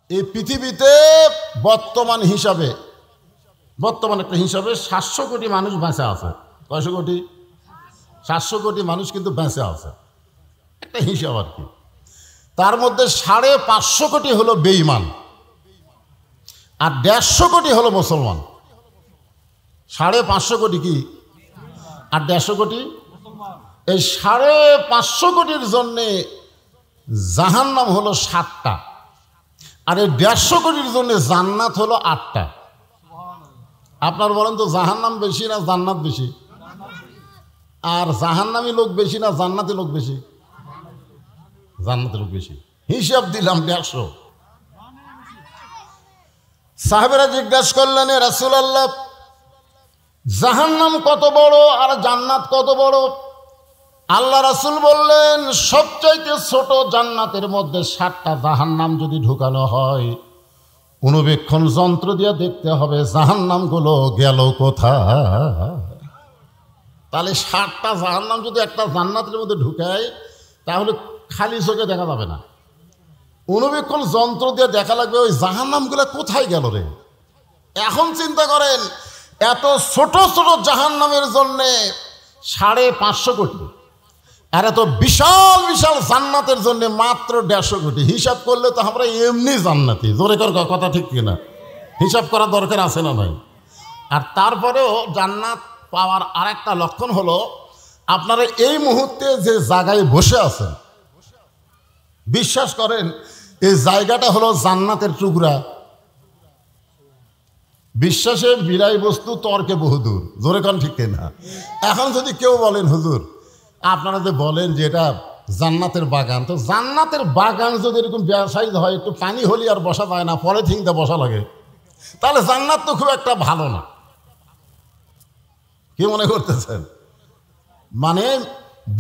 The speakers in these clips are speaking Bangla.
এই পৃথিবীতে বর্তমান একটা হিসাবে 700 কোটি মানুষ বেঁচে আছে। কয়শো কোটি? 700 কোটি মানুষ কিন্তু বেঁচে আছে, একটা হিসাব আর কি। তার মধ্যে 550 কোটি হলো বেঈমান, আর 150 কোটি হলো মুসলমান। 550 কোটি কি আর 150 কোটি? এই 550 কোটির জন্যে জাহান্নাম হলো 7টা, আর এই 150 কোটির জন্য জান্নাত হলো 8টা। আপনার বলেন তো জাহান্নাম বেশি না জান্নাত বেশি? আর জাহান্নামী লোক বেশি না জান্নাতি লোক বেশি? জান্নাতি লোক বেশি। হিসাব দিলাম 150। সাহাবেরা জিজ্ঞাসা করলেন, এ রাসূলুল্লাহ, জাহান্নাম কত বড় আর জান্নাত কত বড়? আল্লাহ রাসূল বললেন, সবচাইতে ছোট জান্নাতের মধ্যে 7টা জাহান্নাম যদি ঢুকানো হয়, অনুবীক্ষণ যন্ত্র দিয়ে দেখতে হবে জাহান্নামগুলো গেল কোথায়। তাহলে 7টা জাহান্নাম যদি একটা জান্নাতের মধ্যে ঢুকায়, তাহলে খালি চোখে দেখা যাবে না, অনুবীক্ষণ যন্ত্র দিয়ে দেখা লাগবে ওই জাহান্নামগুলো কোথায় গেল রে। এখন চিন্তা করেন, এত ছোট ছোট জাহান্নামের জন্যে 550 কোটি, আর এত বিশাল বিশাল জান্নাতের জন্য মাত্র 150 কোটি। হিসাব করলে তো আমরা এমনি জান্নাতি। জোরে কর কথা, ঠিক কিনা? হিসাব করা দরকার আছে না ভাই? আর তারপরেও জান্নাত পাওয়ার আরেকটা লক্ষণ হলো, আপনারা এই মুহূর্তে যে জায়গায় বসে আছেন, বিশ্বাস করেন এই জায়গাটা হলো জান্নাতের টুকরা। বিশ্বাসে বিরাই বস্তু, তর্কে বহুদূর। জোরে কন, ঠিক কিনা? এখন যদি কেউ বলেন, হুজুর আপনারা যে বলেন যে এটা জান্নাতের বাগান, তো জান্নাতের বাগান যদি এরকম ব্যবসায়ী হয়, একটু পানি হলি আর বসা যায় না, পলিথিনতে বসা লাগে, তাহলে জান্নাত তো খুব একটা ভালো না। কি মনে করতেছেন? মানে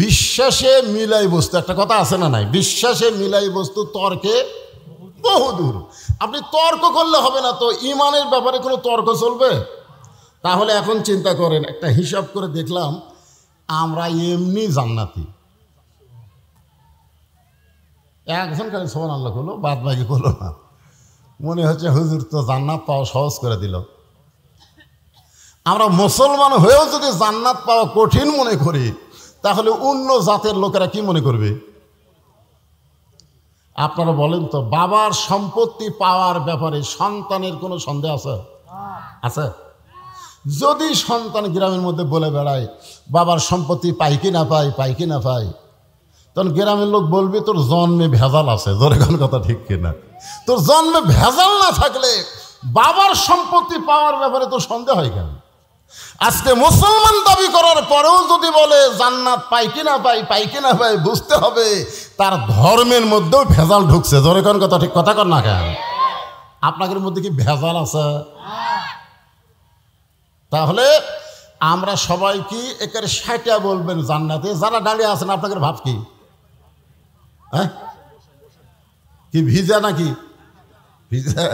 বিশ্বাসে মিলাই বস্তু, একটা কথা আছে না নাই? বিশ্বাসে মিলাই বস্তু, তর্কে বহুদূর। আপনি তর্ক করলে হবে না তো, ইমানের ব্যাপারে কোনো তর্ক চলবে? তাহলে এখন চিন্তা করেন, একটা হিসাব করে দেখলাম আমরা এমনি জান্নাতি। একজন খালি সুবহানাল্লাহ হলো, বাদ বাকি হলো না। মনে হচ্ছে হুজুর তো জান্নাত পাওয়া সহজ করে দিল। আমরা মুসলমান হয়েও যদি জান্নাত পাওয়া কঠিন মনে করি, তাহলে অন্য জাতের লোকেরা কি মনে করবে? আপনারা বলেন তো, বাবার সম্পত্তি পাওয়ার ব্যাপারে সন্তানের কোনো সন্দেহ আছে? যদি সন্তান গ্রামের মধ্যে বলে বেড়ায় বাবার সম্পত্তি পাই কি না পাই, তখন গ্রামের লোক বলবে তোর জন্মে ভেজাল আছে। জোরে কোন কথা, ঠিক কিনা? তোর জন্মে ভেজাল না থাকলে বাবার সম্পত্তি পাওয়ার ব্যাপারে তোর সন্দেহ হয় কেন? আজকে মুসলমান দাবি করার পরেও যদি বলে জান্নাত পাই কি না পাই, বুঝতে হবে তার ধর্মের মধ্যেও ভেজাল ঢুকছে। জোরে কোন কথা, ঠিক কথা কর না কেন? আপনাদের মধ্যে কি ভেজাল আছে? তাহলে আমরা সবাই কি একের 60টা বলবেন জান্নাতে? যারা দাঁড়িয়ে আছেন আপনাদের ভাব কি? হ্যাঁ, কি ভিজা নাকি? ভিজা?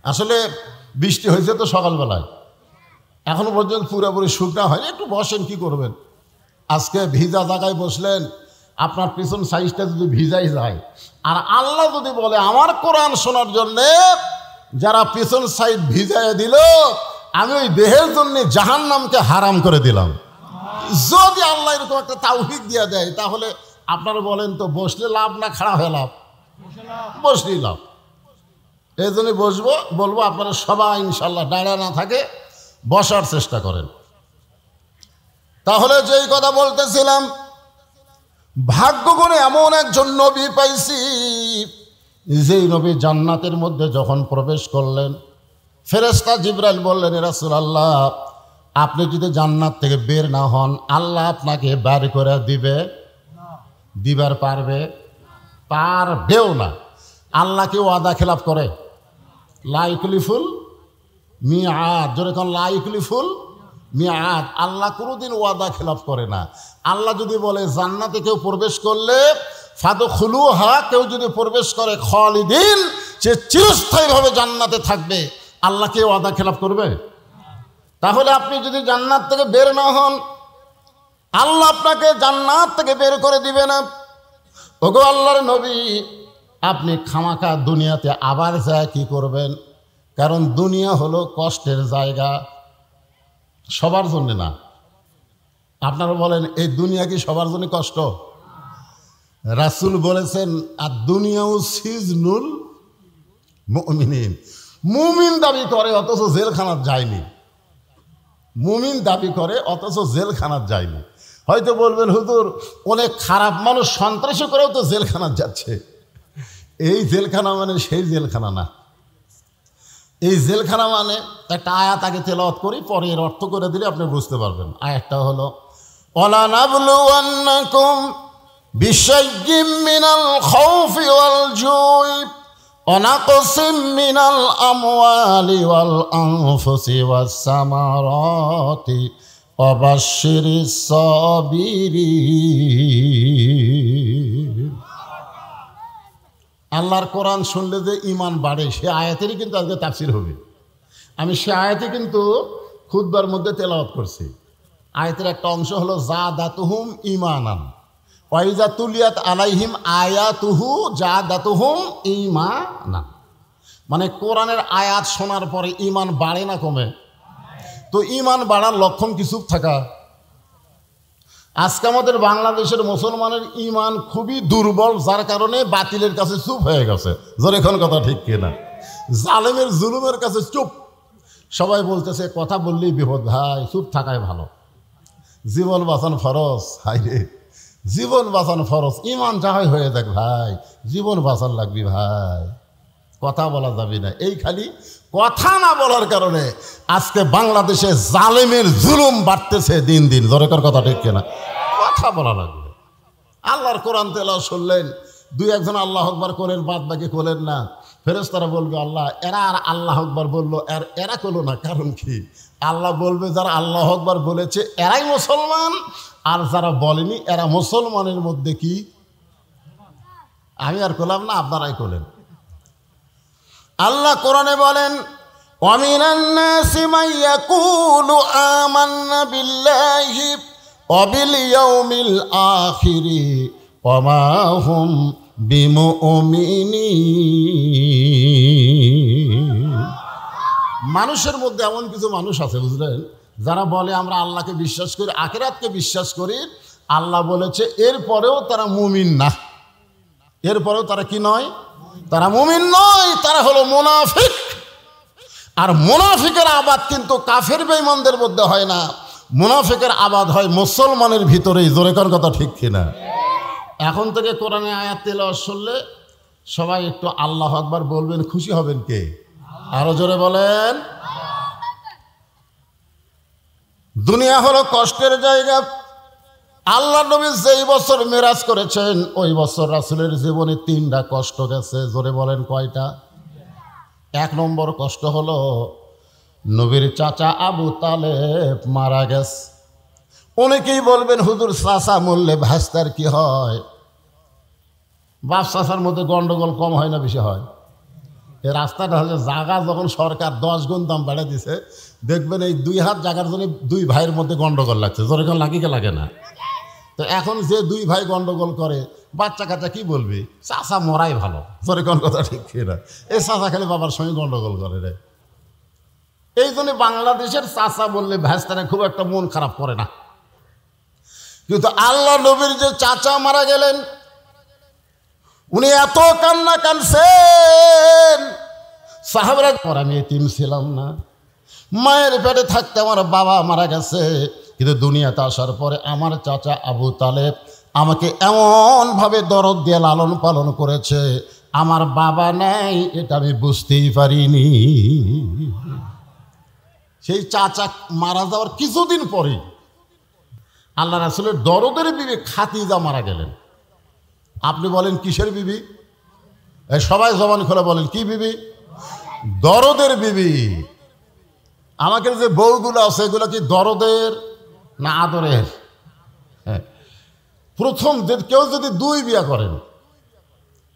আসলে বৃষ্টি হয়েছে তো সকালবেলায়, এখনো পর্যন্ত পুরোপুরি শুকনা হয়নি। একটু বসেন, কি করবেন? আজকে ভিজা জায়গায় বসলেন, আপনার পিছন সাইজটা যদি ভিজাই যায়, আর আল্লাহ যদি বলে আমার কোরআন শোনার জন্যে যারা পিছন সাইড ভিজাই দিল, আমি ওই দেহের জন্য জাহান্নামকে হারাম করে দিলাম। যদি আল্লাহ এরকম একটা তাওফিক দিয়ে দেয়, তাহলে আপনারা বলেন তো বসলে লাভ না খাড়া হয়ে লাভ? বসলেই লাভ। এই জন্য বলবো আপনারা সবাই ইনশাল্লাহ দাঁড়া না থাকে বসার চেষ্টা করেন। তাহলে যেই কথা বলতেছিলাম, ভাগ্য করে এমন একজন নবী পাইছি, যেই নবী জান্নাতের মধ্যে যখন প্রবেশ করলেন, ফেরেশতা জিবরাইল বললেন, এ রাসূলুল্লাহ, আপনি যদি জান্নাত থেকে বের না হন, আল্লাহ আপনাকে বের করে দিবার পারবেও না। আল্লাহ কি ওয়াদা খেলাফ করে? লা ইউখলিফুল মিআদ। জোরে কোন, লা ইউখলিফুল মিআদ। আল্লাহ কোনোদিন ওয়াদা খেলাফ করে না। আল্লাহ যদি বলে জান্নাতে কেউ প্রবেশ করলে ফাদখুলুহা, কেউ যদি প্রবেশ করে খালিদিন, সে চিরস্থায়ীভাবে জান্নাতে থাকবে, আল্লাহ কে ওয়াদা খেলাফ করবে? তাহলে আপনি যদি জান্নাত থেকে বের না হন, আল্লাহ আপনাকে জান্নাত থেকে বের করে দিবে না। ওগো আল্লাহর নবী, আপনি খামাখা দুনিয়াতে আবার যায় কি করবেন? কারণ দুনিয়া হলো কষ্টের জায়গা, সবার জন্য না। আপনারা বলেন এই দুনিয়া কি সবার জন্য কষ্ট? রাসূল বলেছেন আর দুনিয়াও সিজনুল মুমিনিন। মুমিন দাবি করে অথচ জেলখানার যায়নি, মুমিন দাবি করে অথচ জেলখানার যায়নি। হয়তো বলবেন হুজুর অনেক খারাপ মানুষ সন্ত্রাসী করেও তো জেলখানার যাচ্ছে। এই জেলখানা মানে সেই জেলখানা না। এই জেলখানা মানে একটা আয়াত আগে তেলাওয়াত করি, পরে এর অর্থ করে দিলে আপনি বুঝতে পারবেন। আয়াতটা হলো ওয়ালা নাবলুওয়ান্নাকুম বিশাইয়্যিম মিনাল খাউফি ওয়াল জুই ওয়া নাকসিম মিনাল আমওয়ালি ওয়াল আনফুসি ওয়াস সামারাতি ওয়া বাশশিরিস সাবিরিন। আল্লাহর কোরআন শুনলে যে ঈমান বাড়ে সে আয়াতেরই কিন্তু আজকে তাফসীর হবে। আমি সে আয়াতে কিন্তু খুতবার মধ্যে তেলাওয়াত করছি। আয়াতের একটা অংশ হলো জাদাতুহুম ঈমানান ওয়া ইযা তুলিয়াত আলাইহিম আয়াতুহু জাদাতুহুম ঈমানান। মানে কোরআনের আয়াত শোনার পরে ঈমান বাড়ে না কমে? তো ঈমান বাড়ার লক্ষণ কিছু থাকা। আজকে আমাদের বাংলাদেশের মুসলমানের ঈমান খুবই দুর্বল, যার কারণে বাতিলের কাছে চুপ হয়ে গেছে। জোরে এখন কথা ঠিক কিনা? জালেমের জুলুমের কাছে চুপ। সবাই বলতেছে কথা বললেই বিপদ, ভাই চুপ থাকাই ভালো। জীবন বাঁচান ফরজ, হাই রে জীবন বাঁচান ফরজ। ঈমান যাহাই হয়ে দেখ ভাই, জীবন বাঁচান লাগবি ভাই, কথা বলা যাবে না। এই খালি কথা না বলার কারণে আজকে বাংলাদেশে জালেমের জুলুম বাড়তেছে দিন দিন। দরকার কথা ঠিক কিনা? কথা বলা লাগবে। আল্লাহর কোরআন তেলাওয়াত শুনলেন, দুই একজন আল্লাহ আকবার করেন, বাদ বাকি করলেন না। ফেরেশতারা বলবে আল্লাহ এরা আর আল্লাহ আকবার বললো, আর এরা করলো না, কারণ কি? আল্লাহ বলবে যারা আল্লাহ আকবার বলেছে এরাই মুসলমান, আর যারা বলেনি এরা মুসলমানের মধ্যে কি? আমি আর করলাম না, আপনারাই করলেন। আল্লাহ কোরআনে বলেন ওয়ামিনান নাসি মান ইয়াকুলু আমান্না বিল্লাহি ওয়া বিল ইয়াউমিল আখিরি ওয়া মা হুম বিমুমিনিন। মানুষের মধ্যে এমন কিছু মানুষ আছে বুঝলেন, যারা বলে আমরা আল্লাহকে বিশ্বাস করি, আখিরাতকে বিশ্বাস করি, আল্লাহ বলেছে, এরপরেও তারা মুমিন না। এরপরেও তারা কি নয়? তারা মুমিন নয়, তারা হলো মুনাফিক। আর মুনাফিকের আবাদ কিন্তু কাফের বেঈমানদের মধ্যে হয় না, মুনাফিকের আবাদ হয় মুসলমানের ভিতরেই। জোরে কার কথা ঠিক কিনা? এখন থেকে কোরআনে আয়াত তেলাওয়াত শুনলে সবাই একটু আল্লাহু আকবার বলবেন, খুশি হবেন কে? আরো জোরে বলেন। দুনিয়া হলো কষ্টের জায়গা। আল্লাহ নবী যেই বছর মেরাজ করেছেন ওই বছর রাসূলের জীবনে 3টা কষ্ট গেছে। জোরে বলেন কয়টা? 1 নম্বর কষ্ট হলো নবীর চাচা আবু তালেব মারা গেছে। অনেকেই বলবেন হুজুর চাচা মরলে ভাস্তার কি হয়? বাপ চাচার মধ্যে গন্ডগোল কম হয় না বেশি হয়? এই রাস্তাটা হচ্ছে জায়গা যখন সরকার 10 গুণ দাম বাড়িয়ে দিছে, দেখবেন এই 2 হাত জায়গার জন্য 2 ভাইয়ের মধ্যে গন্ডগোল লাগছে। জোরে কোন লাগে কি লাগে না? তো এখন যে 2 ভাই গন্ডগোল করে, বাচ্চা কাচ্চা কি বলবে? চাচা মরাই ভালো। জোরে কোন কথা ঠিক কিনা? এই চাচা খালি বাবার সঙ্গে গন্ডগোল করে রে। এই জন্য বাংলাদেশের চাচা বললে ভাস্তানে খুব একটা মন খারাপ করে না। কিন্তু আল্লাহ নবীর যে চাচা মারা গেলেন, উনি এত কান্না কানছেন, সাহাবারা আমি এতিম ছিলাম না, মায়ের পেটে থাকতে আমার বাবা মারা গেছে, কিন্তু দুনিয়াতে আসার পরে আমার চাচা আবু তালেব আমাকে এমনভাবে দরদ দিয়ে লালন পালন করেছে, আমার বাবা নেই এটা আমি বুঝতেই পারিনি। সেই চাচা মারা যাওয়ার কিছুদিন পরে আল্লাহ রাসূলের দরদের বিবি খাদিজা মারা গেলেন। আপনি বলেন কিসের বিবি? সবাই জবান খুলে বলেন কি বিবি? দরদের বিবি। আমাকে যে বউগুলো আছে এগুলো কি দরদের না আদরের? হ্যাঁ, প্রথম কেউ যদি 2 বিয়ে করেন,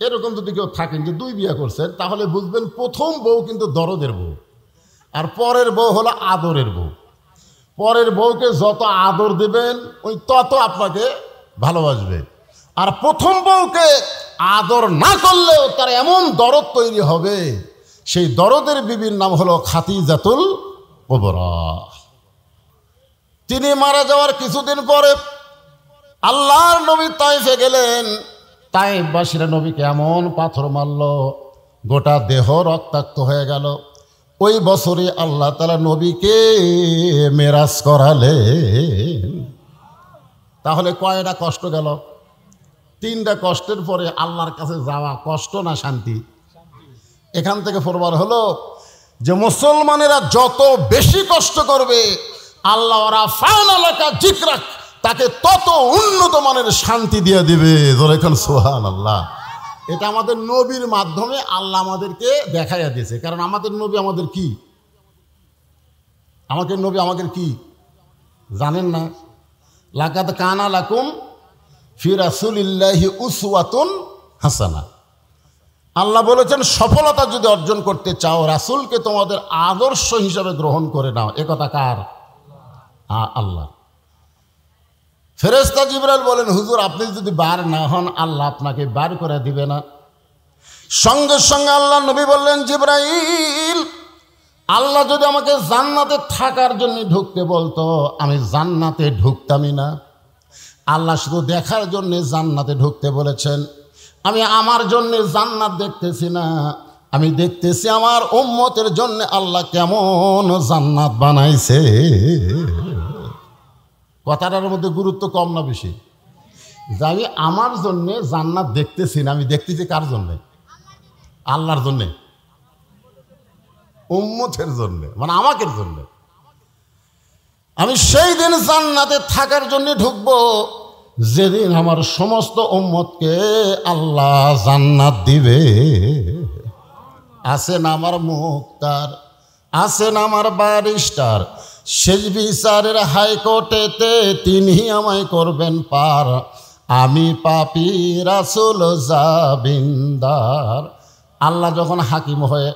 এরকম যদি কেউ থাকেন যে 2 বিয়ে করছেন, তাহলে বুঝবেন প্রথম বউ কিন্তু দরদের বউ, আর পরের বউ হলো আদরের বউ। পরের বউকে যত আদর দেবেন ওই তত আপনাকে ভালোবাসবে, আর প্রথম বউকে আদর না করলেও তার এমন দরদ তৈরি হবে, সেই দরদের বিবির নাম হলো খাদিজাতুল কুবরা। তিনি মারা যাওয়ার কিছুদিন পরে আল্লাহর নবী তাইফে গেলেন। তাইফবাসীরা নবীকে এমন পাথর মারল, গোটা দেহ রক্তাক্ত হয়ে গেল। ওই বছরই আল্লাহ তাআলা নবীকে মেরাজ করালেন। তাহলে কয়টা কষ্ট গেল? 3টা কষ্টের পরে আল্লাহর কাছে যাওয়া কষ্ট না শান্তি? এখান থেকে প্রমাণ হলো যে মুসলমানেরা যত বেশি কষ্ট করবে আল্লাহ তাকে তত উন্নত মানের শান্তি দিয়ে দিবে। সুবহানাল্লাহ। এটা আমাদের নবীর মাধ্যমে আল্লাহ আমাদেরকে দেখাইয়া দিয়েছে। কারণ আমাদের নবী আমাদের কি, আমাদের নবী আমাদের কি জানেন না? লাকাদ কানা লাকুম ফি রাসূলিল্লাহি উসওয়াতুন হাসানা। আল্লাহ বলেছেন সফলতা যদি অর্জন করতে চাও রাসূলকে তোমাদের আদর্শ হিসাবে গ্রহণ করে নাও। এ কথা কার? আল্লাহ। ফেরেশতা জিবরাইল বলেন, হুজুর আপনি যদি বার না হন আল্লাহ আপনাকে বার করে দিবে না। সঙ্গে সঙ্গে আল্লাহ নবী বললেন, জিবরাইল আল্লাহ যদি আমাকে জান্নাতে থাকার জন্য ঢুকতে বলতো আমি জান্নাতে ঢুকতামই না। আল্লাহ শুধু দেখার জন্য জান্নাতে ঢুকতে বলেছেন। আমি আমার জন্য জান্নাত দেখতেছি না, আমি দেখতেছি আমার উম্মতের জন্য আল্লাহ কেমন জান্নাত বানাইছে। কথাটার মধ্যে গুরুত্ব কম না বেশি? যে আমি আমার জন্য জান্নাত দেখতেছি না, আমি দেখতেছি কার জন্যে? আল্লাহর জন্যে, উম্মতের জন্যে, মানে আমাকে জন্যে। আমি সেই দিন জান্নাতে থাকার জন্য ঢুকবো যেদিন আমার সমস্ত উম্মতকে আল্লাহ জান্নাত দিবে। আছেন আমার মুক্তার, আছেন আমার বারিস্টার, শেষ বিচারের হাইকোর্টেতে তিনি আমায় করবেন পার। আমি পাপী রাসূল জাবিন্দার। আল্লাহ যখন হাকিম হয়ে,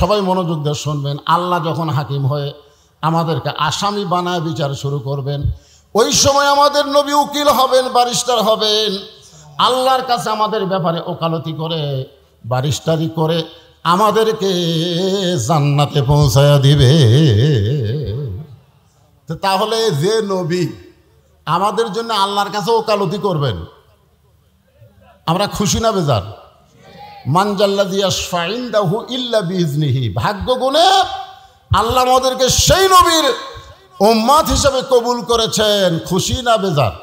সবাই মনোযোগ দিয়ে শুনবেন, আল্লাহ যখন হাকিম হয়ে আমাদেরকে আসামি বানায় বিচার শুরু করবেন, ওই সময় আমাদের নবী উকিল হবেন, বারিস্টার হবেন। আল্লাহর কাছে আমাদের ব্যাপারে ওকালতি করে, বারিস্টারি করে আমাদেরকে জান্নাতে পৌঁছায়া দিবে। তাহলে যে নবী আমাদের জন্য আল্লাহর কাছে ওকালতি করবেন, আমরা খুশি না বেজার? মান জাল্লাযী ইয়াশফা'উ ইনদাহু ইল্লা বিইজনিহি। ভাগ্য গুণে আল্লাহ আমাদেরকে সেই নবীর উম্মত হিসেবে কবুল করেছেন। খুশি না বেজার?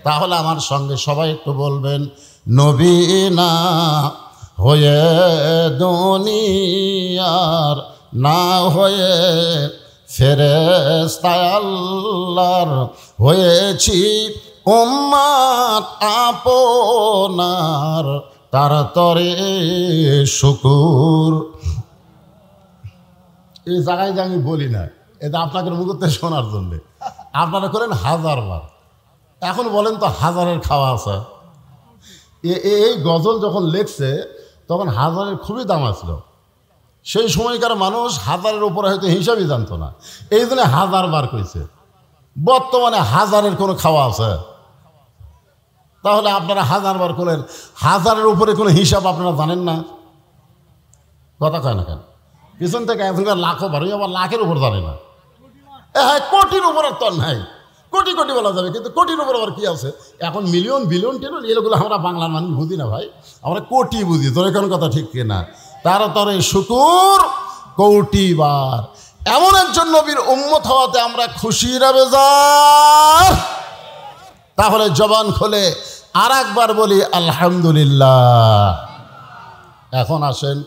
তাহলে আমার সঙ্গে সবাই একটু বলবেন, নবী না হয়ে দুনিয়ার, না হয়ে ফেরেশতা আল্লাহর, হয়েছি উম্মত আপনার, তার তরে শুকুর। এই জায়গায় যে আমি বলি না, এটা আপনাকে মুখতে শোনার জন্যে। আপনারা করেন 1000 বার। এখন বলেন তো হাজারের খাওয়া আছে। এই গজল যখন লেখছে তখন হাজারের খুবই দাম আসলো। সেই সময়কার মানুষ হাজারের উপরে হয়তো হিসাবই জানতো না, এই জন্য 1000 বার কইছে। বর্তমানে হাজারের কোনো খাওয়া আছে? তাহলে আপনারা 1000 বার করেন, হাজারের উপরে কোনো হিসাব আপনারা জানেন না? কথা কয় না কেন? পিছন থেকে এখনকার লাখও বার, আবার লাখের উপর জানে না। হ্যাঁ, কোটির উপর আর তো নাই, কোটি কোটি বলা যাবে, কিন্তু কোটির উপর আবার কি আছে? এখন মিলিয়ন, বিলিয়ন, টিলিয়ন, এগুলো আমরা বাংলার মানুষ বুঝি না ভাই, আমরা কোটি বুঝি। তোর এখন কথা ঠিক কিনা? তারা তরে শুকুর কোটি বার। এমন একজন নবীর উম্মত হওয়াতে আমরা খুশি না বেজার? তাহলে জবান খুলে আর একবার বলি আলহামদুলিল্লাহ। এখন আসেন,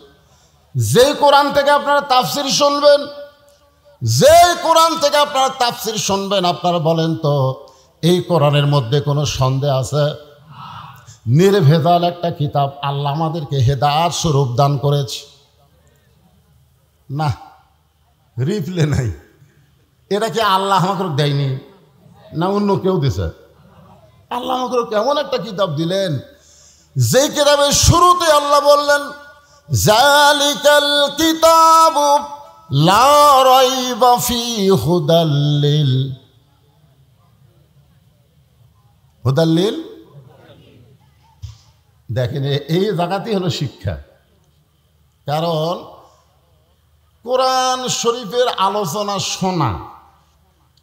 যে কোরআন থেকে আপনারা তাফসির শুনবেন, যে কোরআন থেকে আপনারা তাফসির শুনবেন, আপনারা বলেন তো এই কোরআনের মধ্যে কোনো সন্দেহ আছে? নির্ভেজাল একটা কিতাব, আল্লাহ আমাদেরকে হেদায়েত স্বরূপ দান করেছে। না, রিপ্লে নাই। এটা কি আল্লাহ আমাকে দেয়নি না অন্য কেউ দিছে? আল্লাহ আমাকে কেমন একটা কিতাব দিলেন, যে কিতাবের শুরুতে আল্লাহ বললেন যালিকাল কিতাবু লা রাইবা ফীহি হুদাল লিল দেখেন এই জায়গাতেই হলো শিক্ষা। কারণ কোরআন শরীফের আলোচনা শোনা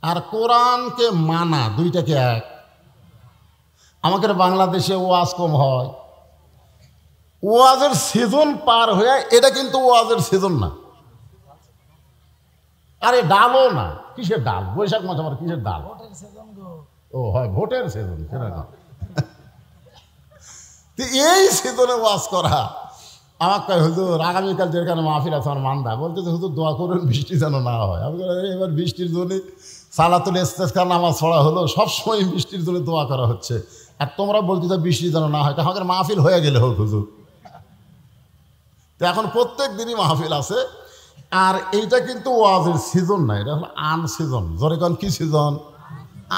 আর কোরআনকে মানা দুইটাকে এক। আমাদের বাংলাদেশে ওয়াজ কম হয়, ওয়াজের সিজন পার হয়ে, এটা কিন্তু ওয়াজের সিজন না। আরে ডালও না, কিসের ডাল? বৈশাখ মাস আমার কিসের ডাল? ও হয় ভোটের সিজন, সেটা না। এই সিজনে ওয়াজ করা আমার কয় হুজুর আগামীকাল যেখানে মাহফিল আছে আমার মান্দা, বলতে হুজুর দোয়া করুন বৃষ্টি যেন না হয়। আমি এবার বৃষ্টির জন্য সালাতুল ইস্তেসকা নামাজ পড়া হলো, সবসময় বৃষ্টির জন্য দোয়া করা হচ্ছে, আর তোমরা বলতে তো বৃষ্টি যেন না হয়। আমাদের মাহফিল হয়ে গেলে হোক হুজুর। তো এখন প্রত্যেক দিনই মাহফিল আছে, আর এইটা কিন্তু ওয়াজের সিজন না, এটা হলো আন সিজন। জোরে কোন কি সিজন?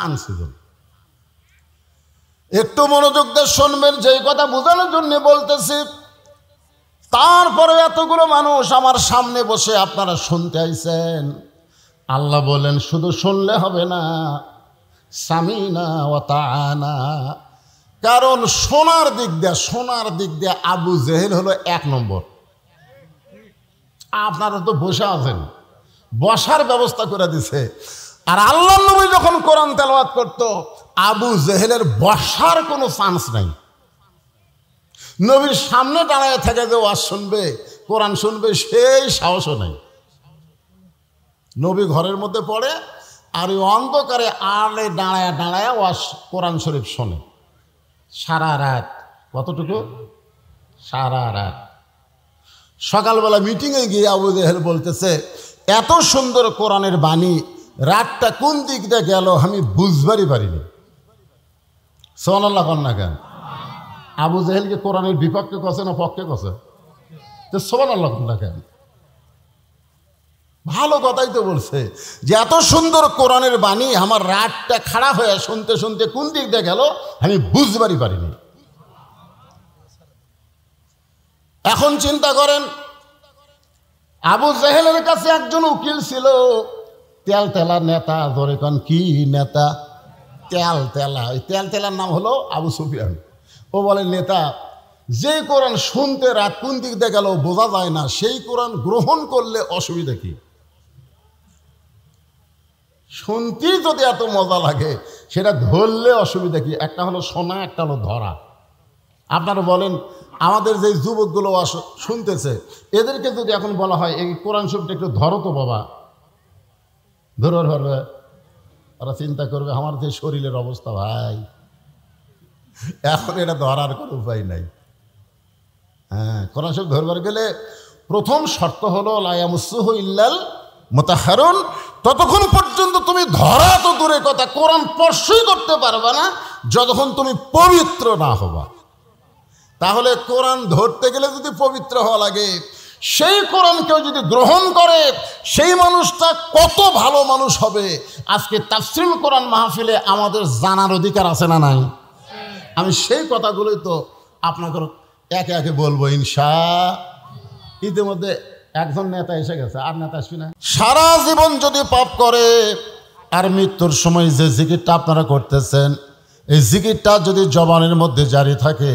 আন সিজন। একটু মনোযোগ দিয়ে শুনবেন, যেই কথা বোঝানোর জন্য বলতেছি। তারপরে এতগুলো মানুষ আমার সামনে বসে আপনারা শুনতে আইছেন। আল্লাহ বলেন শুধু শুনলে হবে না, সামিনা ওয়া তাআনা। কারণ শোনার দিক দিয়ে আবু জেহেল হলো 1 নম্বর। আপনারা তো বসে আছেন, বসার ব্যবস্থা করে দিছে। আর আল্লাহর নবী যখন কোরআন তেলাওয়াত করত, আবু জেহেলের বসার কোনো চান্স নাই। নবীর সামনে দাঁড়ায় থাকে যে ওয়াজ শুনবে, কোরআন শুনবে, সেই সাহসও নাই। নবী ঘরের মধ্যে পড়ে, আর ওই অন্ধকারে আড়ে দাঁড়ায় ওয়াজ কোরআন শরীফ শোনে সারা রাত। কতটুকু? সারা রাত। সকালবেলা মিটিংয়ে গিয়ে আবু জেহেল বলতেছে, এত সুন্দর কোরআনের বাণী, রাতটা কোন দিক দিয়ে গেল আমি বুঝবারই পারিনি। সুবহানাল্লাহ কন না কেন? আবু জেহেলকে কোরআনের বিপক্ষে কছে না পক্ষে কছে? তো সুবহানাল্লাহ কন না কেন? ভালো কথাই তো বলছে যে এত সুন্দর কোরআনের বাণী, আমার রাতটা খাড়া হয়ে শুনতে শুনতে কোন দিক দিয়ে গেল আমি বুঝবারই পারিনি। এখন চিন্তা করেন, আবু জেহেলের কাছে একজন উকিল ছিল, তেলতেলা নেতা। ধরে কন কি নেতা? তেলতেলা। ওই তেলতেলার নাম হলো আবু সুফিয়ান। ও বলে, নেতা, যে কোরআন শুনতে রাত কোন দিক দিয়ে গেল বোঝা যায় না, সেই কোরআন গ্রহণ করলে অসুবিধা কি? শুনতেই যদি এত মজা লাগে, সেটা ধরলে অসুবিধা কি? একটা হলো শোনা, একটা হলো ধরা। আপনারা বলেন, আমাদের যে যুবকগুলো শুনতেছে, এদেরকে যদি এখন বলা হয় এই কোরআন শরীফটা একটু ধরো তো বাবা, ধরবে? ওরা চিন্তা করবে আমার যে শরীরের অবস্থা ভাই, এখন এটা ধরার কোনো উপায় নাই। হ্যাঁ, কোরআন শরীফ ধরবার গেলে প্রথম শর্ত হলো লা ইয়ামাসসুহু ইল্লাল মুতাহহারুন। ততক্ষণ পর্যন্ত তুমি ধরা তো দূরের কথা, কোরআন স্পর্শই করতে পারবে না যতক্ষণ তুমি পবিত্র না হবা। তাহলে কোরআন ধরতে গেলে যদি পবিত্র হওয়া লাগে, সেই কোরআন কেউ যদি গ্রহণ করে, সেই মানুষটা কত ভালো মানুষ হবে। আজকে তাফসীর কোরআন মাহফিলে আমাদের জানার অধিকার আছে না নাই? আমি সেই কথাগুলোই তো আপনাকে একে একে বলবো ইনশাআল্লাহ। ইতিমধ্যে একজন নেতা এসে গেছে, আর নেতা আসবি না। সারা জীবন যদি পাপ করে, আর মৃত্যুর সময় যে জিকিরটা আপনারা করতেছেন, এই জিকিরটা যদি জবানের মধ্যে জারি থাকে,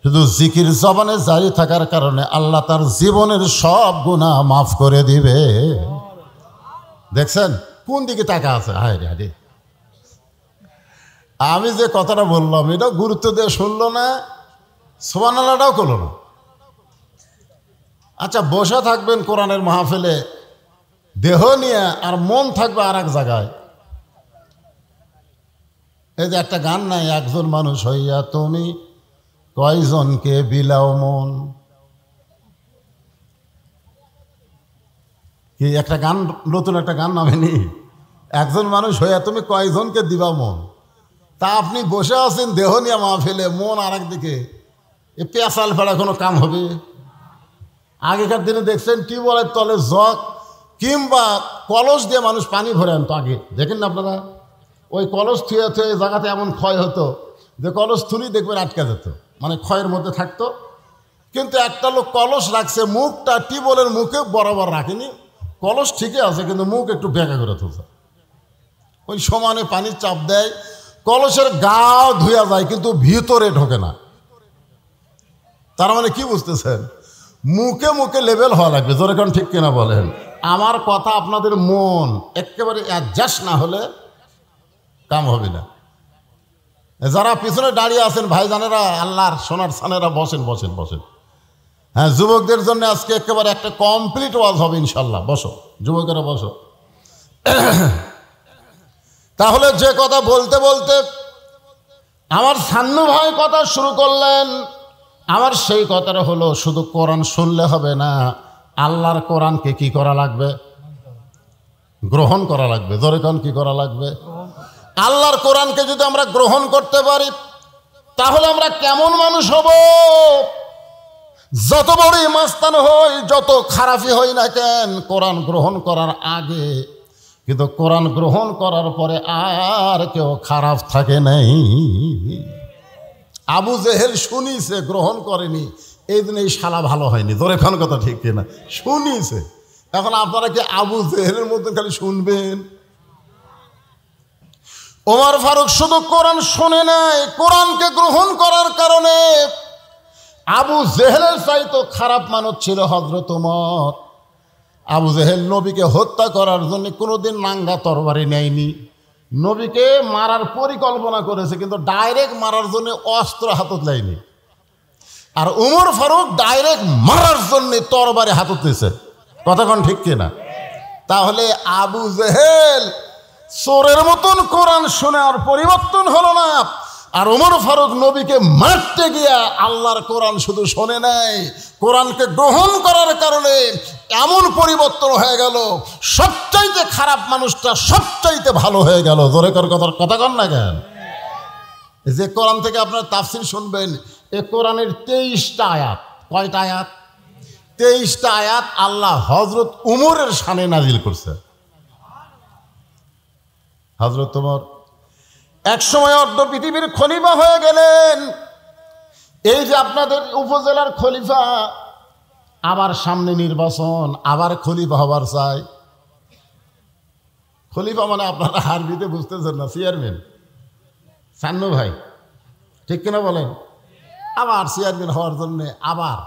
শুধু জিকির জবানে জারি থাকার কারণে আল্লাহ তার জীবনের সব গুনাহ মাফ করে দিবে। দেখছেন কোন দিকে টাকা আছে? হায় রে হায়, আমি যে কথাটা বললাম এটাও গুরুত্ব দিয়ে শুনলো না, সুবহানাল্লাহটাও করলো না। আচ্ছা, বসে থাকবেন কোরআনের মাহফিলে দেহ নিয়ে, আর মন থাকবে আর এক জায়গায়। এই যে একটা গান নাই, একজন মানুষ হইয়া তুমি কয়জনকে বিলাও মন। কি একটা গান, নতুন একটা গান নামেনি, একজন মানুষ হইয়া তুমি কয়জনকে দিবা মন। তা আপনি বসে আছেন দেহ নিয়ে মাহফিলে, মন আর একদিকে। এ পেঁচাল ফেলা কোনো কাম হবে? আগেকার দিনে দেখছেন টিউবওয়েলের তলে জগ কিংবা কলস দিয়ে মানুষ পানি ভরে আনতো। আগে দেখেন না আপনারা, ওই কলস থুয়ে থুয়ে জায়গাতে এমন ক্ষয় হতো যে কলস থুলি দেখবেন আটকে যেত, মানে ক্ষয়ের মধ্যে থাকতো। কিন্তু একটা লোক কলস রাখছে, মুখটা টিউবওয়েলের মুখে বরাবর রাখেনি, কলস ঠিকই আছে কিন্তু মুখ একটু বেঁকা করে তুলছে। ওই সমানে পানির চাপ দেয়, কলসের গাও ধুয়া যায় কিন্তু ভিতরে ঢোকে না। তার মানে কি বুঝতেছেন? মুখে মুখে লেভেল হওয়া লাগবে, জোরে কারণ ঠিক কিনা বলেন? আমার কথা আপনাদের মন একেবারে অ্যাডজাস্ট না হলে কাম হবে না। যারা পিছনে দাঁড়িয়ে আছেন ভাইজানেরা, আল্লাহর সোনার সানেরা, বসেন বসেন বসেন। হ্যাঁ, যুবকদের জন্য আজকে একেবারে একটা কমপ্লিট ওয়াজ হবে ইনশাল্লাহ। বসো যুবকেরা, বসো। তাহলে যে কথা বলতে বলতে আমার সান্নু ভাই কথা শুরু করলেন, আমার সেই কথাটা হলো শুধু কোরআন শুনলে হবে না, আল্লাহর কোরআনকে কি করা লাগবে? গ্রহণ করা লাগবে। জোরে কোন কি করা লাগবে? আল্লাহর কোরআনকে যদি আমরা গ্রহণ করতে পারি তাহলে আমরা কেমন মানুষ হব? যত বড়ই মাস্তান হই, যত খারাপই হই না কেন, কোরআন গ্রহণ করার আগে কিন্তু কোরআন গ্রহণ করার পরে আর কেউ খারাপ থাকে নাই। আবু জেহেল শুনিছে, গ্রহণ করেনি, এই দিন এই শালা ভালো হয়নি। তোর এখন কথা ঠিক কিনা? শুনিছে। এখন আপনারা কি আবু জেহেলের মধ্যে খালি শুনবেন? ওমর ফারুক শুধু কোরআন শুনে নাই, কোরআনকে গ্রহণ করার কারণে আবু জেহেলের চাইতো খারাপ মানুষ ছিল হযরত ওমর। আবু জেহেল নবীকে হত্যা করার জন্য কোনোদিন নাঙ্গা তরবারি নেয়নি, নবীকে মারার পরিকল্পনা করেছে কিন্তু ডাইরেক্ট মারার জন্য অস্ত্র হাতত নেয়নি। আর উমর ফারুক ডাইরেক্ট মারার জন্য তরবারি হাতত নিয়েছে। কতক্ষণ ঠিক কিনা? তাহলে আবু জেহেল চোরের মতন কোরআন শুনে আর পরিবর্তন হলো না, আর উমর ফারুক নবীকে মারতে গিয়া আল্লাহর কোরআন শুধু শোনে নাই, কোরআনকে গ্রহণ করার কারণে এমন পরিবর্তন হয়ে গেল, সবচাইতে খারাপ মানুষটা সবচাইতে ভালো হয়ে গেল। জোরে কর কথা কন না কেন? যে কোরআন থেকে আপনার তাফসির শুনবেন, এ কোরআনের 23টা আয়াত। কয়টা আয়াত? 23টা আয়াত আল্লাহ হযরত উমরের শানে নাজিল করছে। হযরত উমর একসময় অর্ধ পৃথিবীর খলিফা হয়ে গেলেন। এই যে আপনাদের উপজেলার খলিফা, আবার সামনে নির্বাচন, আবার খলিফা হবার চাই। খলিফা মানে আপনারা আরবিতে বুঝতেছেন না, চেয়ারম্যান। সান্নু ভাই ঠিক কিনা বলেন? আবার চেয়ারম্যান হওয়ার জন্যে আবার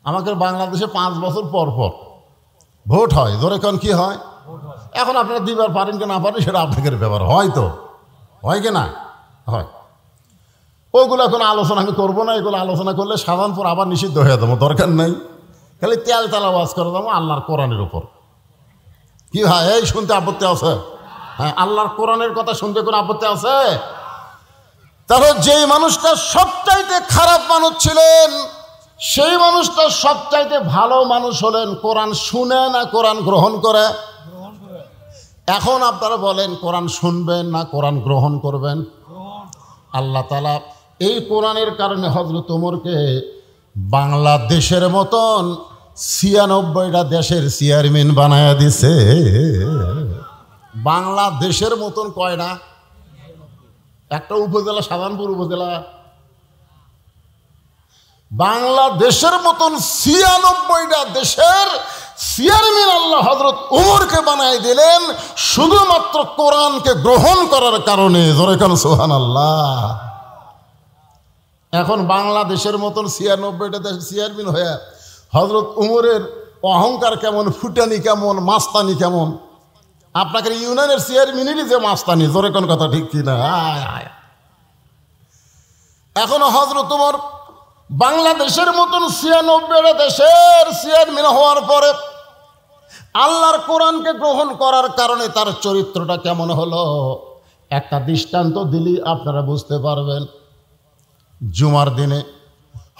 আমাদের বাংলাদেশে 5 বছর পর পর ভোট হয়। ধরে কোন কি হয়? এখন আপনারা দিবার পারেন কি না পারেন সেটা আপনাদের ব্যাপার। হয়তো হয় কি না হয়, ওগুলো কোনো আলোচনা আমি করবো না। এগুলো আলোচনা করলে সাধারণপুর আবার নিষিদ্ধ হয়ে যাবো, দরকার নেই। খালি তেল তেল আওয়াজ করে দেবো আল্লাহর কোরআনের উপর। কি হয়? এই শুনতে আপত্তি আছে? হ্যাঁ, আল্লাহর কোরআনের কথা শুনতে কোনো আপত্তি আছে? তাহলে যেই মানুষটা সবচাইতে খারাপ মানুষ ছিলেন, সেই মানুষটা সবচাইতে ভালো মানুষ হলেন কোরআন শুনে না কোরআন গ্রহণ করে। এখন আপনারা বলেন কোরআন শুনবেন না কোরআন গ্রহণ করবেন? আল্লাহ তাআলা এই কোরআনের কারণে হযরত ওমরকে বাংলাদেশের মতন 96টা দেশের চেয়ারম্যান বানায়া দিছে। বাংলাদেশের মতন কয়টা? একটা উপজেলা, সাধারণপুর উপজেলা। বাংলাদেশের মতন 96টা দেশের চেয়ারম্যান আল্লাহ হযরত ওমরকে বানাই দিলেন শুধুমাত্র কোরআনকে গ্রহণ করার কারণে। জোরে কান সুবহানাল্লাহ। এখন বাংলাদেশের মতন 96টা দেশের চেয়ারম্যান হয়ে হযরত ওমরের অহংকার কেমন, ফুটানি কেমন, মাস্তানি কেমন। আপনাকে ইউনিয়নের চেয়ারম্যানেরই যে মাস্তানি। জোরে কোন কথা ঠিক কিনা? এখন হযরত ওমর বাংলাদেশের মতন 96টা দেশের চেয়ারম্যান হওয়ার পরে আল্লাহর কোরআনকে গ্রহণ করার কারণে তার চরিত্রটা কেমন হলো একটা দৃষ্টান্ত দিলি আপনারা বুঝতে পারবেন। জুমার দিনে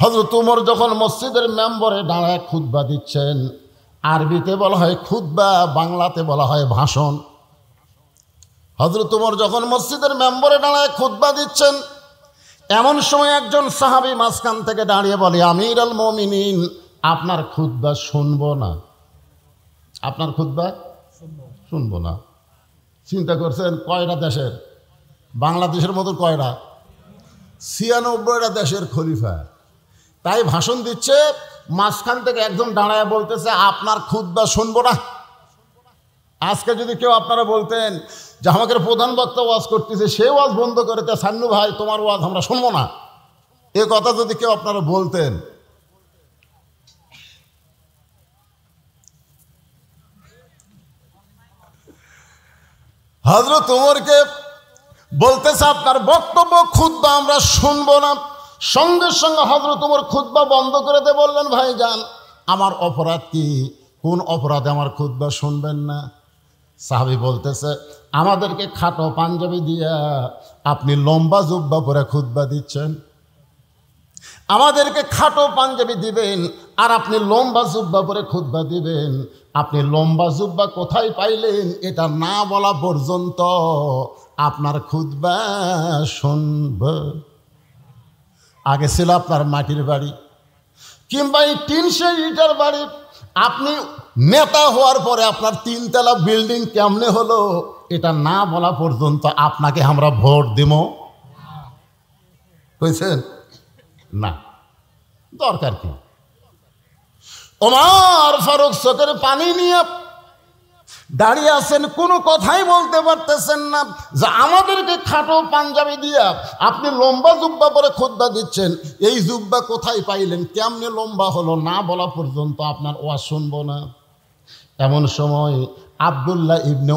হযরত ওমর যখন মসজিদের মেম্বরে দাঁড়ায় খুতবা দিচ্ছেন, আরবিতে বলা হয় খুতবা, বাংলাতে বলা হয় ভাষণ। হযরত ওমর যখন মসজিদের মেম্বরে দাঁড়ায় খুতবা দিচ্ছেন, এমন সময় একজন সাহাবী মাঝখান থেকে দাঁড়িয়ে বলে, আমিরুল মুমিনিন, আপনার খুতবা শুনবো না। আপনার খুতবা শুনবো না। চিন্তা করছেন কয়টা দেশের? বাংলাদেশের মতো কয়টা? 96টা দেশের খলিফা। তাই ভাষণ দিচ্ছে, মাঝখান থেকে একজন দাঁড়ায় বলতেছে, আপনার খুতবা শুনবো না। আজকে যদি কেউ আপনারা বলতেন যে আমাকে প্রধান বক্তা ওয়াজ করতেছে, সে ওয়াজ বন্ধ করে, তা সান্নু ভাই তোমার ওয়াজ আমরা শুনবো না, এ কথা যদি কেউ আপনারা বলতেন, হযরত ওমরকে বলতেছে আপনার বক্তব্য খুতবা আমরা শুনবো না। সঙ্গে সঙ্গে হযরত ওমর খুতবা বন্ধ করে দিয়ে বললেন, ভাইজান আমার অপরাধ কি? কোন অপরাধে আমার খুতবা শুনবেন না? সাহাবী বলতেছে, আমাদেরকে খাটো পাঞ্জাবি দিয়া আপনি লম্বা জুব্বা পরে খুতবা দিচ্ছেন। আমাদেরকে খাটো পাঞ্জাবি দিবেন আর আপনি লম্বা জুব্বা পরে খুতবা দিবেন। আপনি লম্বা জুব্বা কোথায় পাইলেন এটা না বলা পর্যন্ত আপনার খুতবা শুনব। আগে ছিল আপনার মাটির বাড়ি কিংবা এই টিন শেড ইটার বাড়ি, আপনি নেতা হওয়ার পরে আপনার 3 তলা বিল্ডিং কেমনে হলো এটা না বলা পর্যন্ত আপনাকে আমরা ভোট দিব বুঝছেন না? দরকার কি? ওমর ফারুক চোখের পানি নিয়ে দাঁড়িয়ে আছেন, কোনো কথাই বলতে পারতেছেন না যে আমাদেরকে খাটো পাঞ্জাবি দিয়া আপনি লম্বা জুব্বা পরে খুতবা দিচ্ছেন। এই জুব্বা কোথায় পাইলেন, কেমনে লম্বা হলো না বলা পর্যন্ত আপনার ওয়াজ শুনবো না। এমন সময় আব্দুল্লাহ ইবনে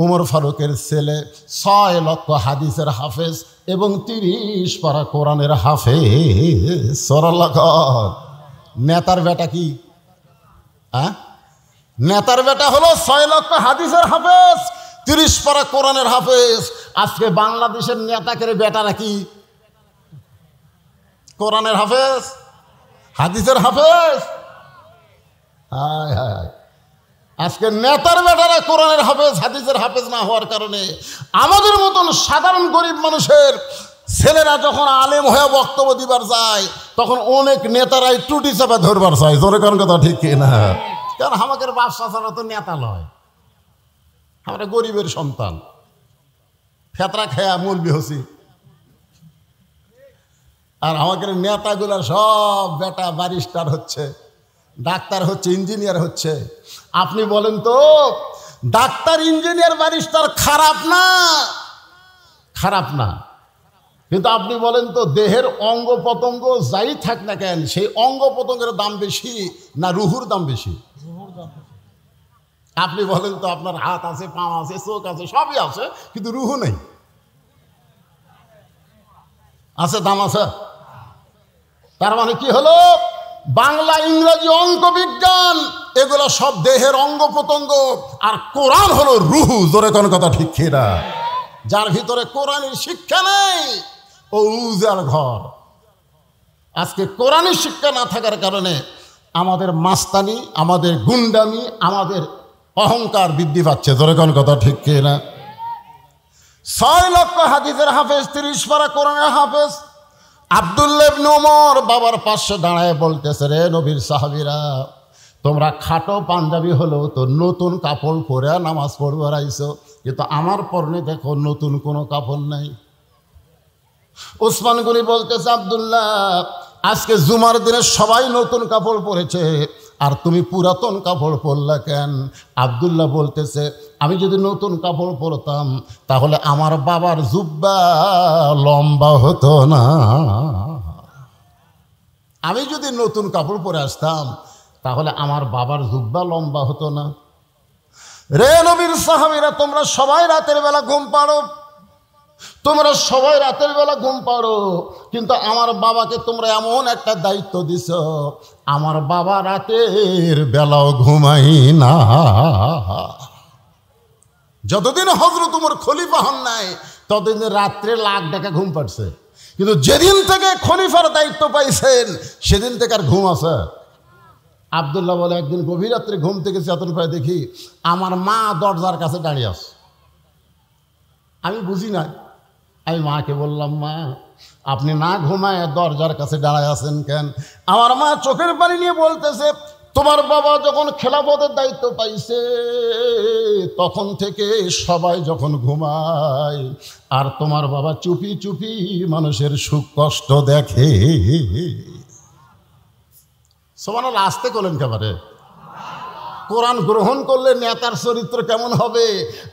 ওমর ফারুকের ছেলে 6 লক্ষ হাদিসের হাফেজ এবং 30 পারা কোরআনের হাফেজ, নেতার বেটা কি? নেতার বেটা হলো 6 লক্ষ হাদিসের হাফেজ, 30 পারা কোরআনের হাফেজ। আজকে বাংলাদেশের নেতাকে বেটারা কি? কোরআনের হাফেজ, হাদিসের হাফেজ। হায় হায়, আজকে নেতার বেটারা কোরআনের হাফেজ হাদিসের হাফেজ না হওয়ার কারণে আমাদের মতন সাধারণ গরিব মানুষের ছেলেরা যখন আলেম হয়ে বক্তব্য দিবার যায় তখন অনেক নেতারাই টুটি চাপা ধরবার চায়। জোরে কোন কথা ঠিক কিনা? কারণ আমাদের বাদশা ছাড়া তো নেতা নয়, আমরা গরিবের সন্তান, ফেতরা খেয়া মৌলবি হসি। আর আমাদের নেতাগুলা সব বেটা ব্যারিস্টার হচ্ছে, ডাক্তার হচ্ছে, ইঞ্জিনিয়ার হচ্ছে। আপনি বলেন তো ডাক্তার, ইঞ্জিনিয়ার, ব্যারিস্টার খারাপ না? খারাপ না, কিন্তু আপনি বলেন তো দেহের অঙ্গ প্রত্যঙ্গ যাই থাক না কেন সেই অঙ্গ প্রত্যঙ্গের দাম বেশি না রুহুর দাম বেশি? আপনি বলেন তো আপনার হাত আছে, পা আছে, চোখ আছে, সবই আছে, কিন্তু রুহু নেই। আছে, দাম আছে। তার মানে কি হলো, বাংলা, ইংরেজি, অঙ্ক, বিজ্ঞান এগুলো সব দেহের অঙ্গ প্রত্যঙ্গ, আর কোরআন হলো রুহু। জোরে কোন কথা ঠিক কিনা? যার ভিতরে কোরআনের শিক্ষা নেই ও উজার ঘর। আজকে কোরআনের শিক্ষা না থাকার কারণে আমাদের মাস্তানি, আমাদের গুন্ডামি, আমাদের অহংকার বৃদ্ধি পাচ্ছে। জোরে কোন কথা ঠিক কিনা? 6 লক্ষ হাদিসের হাফেজ, 30 পারা কোরআনের হাফেজ আব্দুল্লাহ ইবনে ওমর বাবার পাশে দাঁড়ায় বলতেছে, রে নবীর সাহাবীরা, তোমরা খাটো পাঞ্জাবি হলেও তো নতুন কাপড় পরে নামাজ পড়বে আইছো, কিন্তু আমার পরনে দেখো নতুন কোনো কাপড় নাই। ওসমান গনি বলতেছে, আব্দুল্লাহ আজকে জুমার দিনে সবাই নতুন কাপড় পরেছে আর তুমি পুরাতন কাপড় পরলা কেন? আব্দুল্লাহ বলতেছে, আমি যদি নতুন কাপড় পরতাম তাহলে আমার বাবার জুব্বা লম্বা হতো না। আমি যদি নতুন কাপড় পরে আসতাম তাহলে আমার বাবার জুব্বা লম্বা হতো না। রে নবীর সাহাবীরা, তোমরা সবাই রাতের বেলা ঘুম পাড়ো, তোমরা সবাই রাতের বেলা ঘুম পাড়ো, কিন্তু আমার বাবাকে তোমরা এমন একটা দায়িত্ব দিছ, আমার বাবা রাতের বেলাও ঘুমাই না। যতদিন হযরত ওমর খলিফা হন নাই ততদিন রাত্রে লাখ টাকা ঘুম পাড়ছে, কিন্তু যেদিন থেকে খলিফার দায়িত্ব পাইছেন সেদিন থেকে আর ঘুম আছে। আব্দুল্লাহ বলে, একদিন গভীর রাত্রে ঘুম থেকে চেতন পায় দেখি আমার মা দরজার কাছে দাঁড়িয়ে আছে। আমি বুঝি না, আমি মাকে বললাম, মা আপনি না ঘুমায় দরজার কাছে দাঁড়ায় আছেন কেন? আমার মা চোখের পানি নিয়ে বলতেছে, তোমার বাবা যখন খেলাফতের দায়িত্ব পাইছে তখন থেকে সবাই যখন ঘুমায় আর তোমার বাবা চুপি চুপি মানুষের সুখ কষ্ট দেখে। সুবহানাল্লাহ, আসতে করলেন কেবারে। কোরআন গ্রহণ করলে নেতার চরিত্র কেমন হবে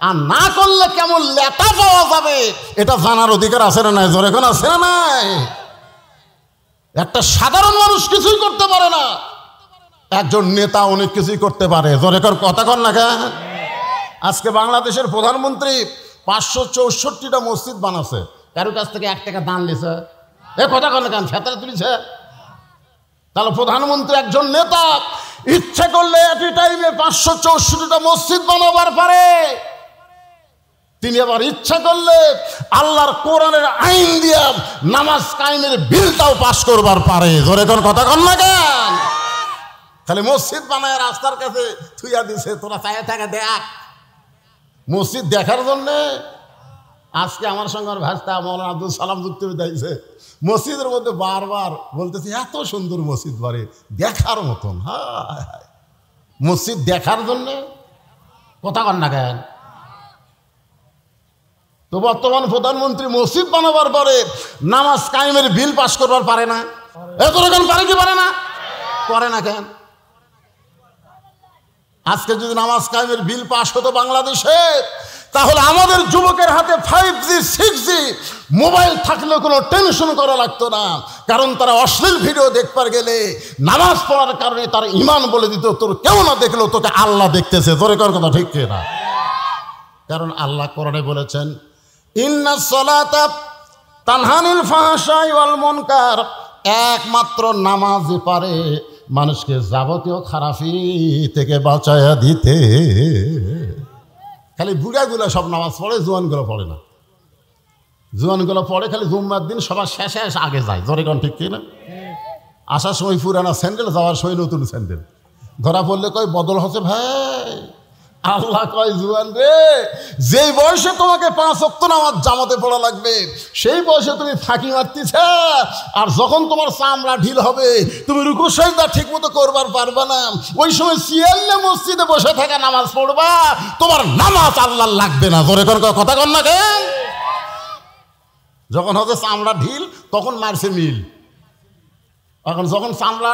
আর না করলে কেমন লেটা পাওয়া যাবে এটা জানার অধিকার আছে না নাই? জোরে কোন আছে না নাই? একটা সাধারণ মানুষ কিছুই করতে পারে না, একজন নেতা অনেক কিছুই করতে পারে। জোরে কর, কথা কর না কেন? আজকে বাংলাদেশের প্রধানমন্ত্রী 564টা মসজিদ বানাচ্ছে, কারো কাছ থেকে 1 টাকা দান লিছে? এ কথা কর না কেন? ফেতরা তুলিছে? তাহলে প্রধানমন্ত্রী একজন নেতা ইচ্ছা করলে একই টাইমে 564টা মসজিদ বানাবার পারে। তিনি আবার ইচ্ছা করলে আল্লাহর কোরআনের আইন দিয়া নামাজ কায়েমের বিলটাও পাশ করবার পারে। জোরে কোন কথা কন না কেন? খালি মসজিদ বানায় রাস্তার কাছে থুইয়া দিছে, তোরা চাইয়া থাকা দেখ। মসজিদ দেখার জন্য আজকে আমার সঙ্গে আমার ভাস্তা মৌলানা আব্দুল সালাম যুক্ত দিয়েছে, মসজিদের মধ্যে বারবার বলতেছি এত সুন্দর মসজিদ বাড়ি, দেখার মতন। হ্যাঁ, মসজিদ দেখার জন্যে, কথা কন না কেন? তো বর্তমান প্রধানমন্ত্রী মসজিদ বানাবার পরে নামাজ কায়েমের বিল পাস করবার পারে না? এত রকম পারে কি পারে না? করে না কেন? আজকে যদি নামাজ কায়েমের বিল পাস হতো বাংলাদেশে, তাহলে আমাদের যুবকের হাতে 5G 6G মোবাইল থাকলেও কোনো টেনশন করা লাগতো না। কারণ তারা অশ্লীল ভিডিও দেখবার গেলে নামাজ পড়ার কারণে তার ইমান বলে দিত, তোর কেউ না দেখলেও তোকে আল্লাহ দেখতেছে। জোরে কর কথা, ঠিক না? কারণ আল্লাহ কোরআনে বলেছেন, ইন্নাস সালাতা তানহানিল ফাহশাই ওয়াল মুনকার, একমাত্র নামাজই পারে মানুষকে যাবতীয় খারাপি থেকে বাঁচায়া দিতে। খালি বুড়াগুলো সব নামাজ পড়ে, জোয়ানগুলো পড়ে না। জোয়ানগুলো পড়ে খালি জুম্মার দিন সবার শেষে এসে আগে যায়। জোরে কোন ঠিক কিনা? আসার সময় পুরানা স্যান্ডেল, যাওয়ার সময় নতুন স্যান্ডেল। ধরা পড়লে কয় বদল হচ্ছে ভাই। আল্লাহ কয়, জুয়ান রে, যেই বয়সে তোমাকে 5 ওয়াক্ত নামাজ জামাতে পড়া লাগবে সেই বয়সে তুমি ফাঁকি মারতেছ, আর যখন তোমার চামড়া ঢিল হবে তুমি রুকু সিজদা ঠিক মতো করবার পারবা না, ওই সময় সিয়াল্লে মসজিদে বসে থাকা নামাজ পড়বা, তোমার নামাজ আল্লাহ লাগবে না। জোরে কোন কথা কন না কেন? যখন হচ্ছে চামড়া ঢিল তখন মারছে মিল, এখন যখন চামড়া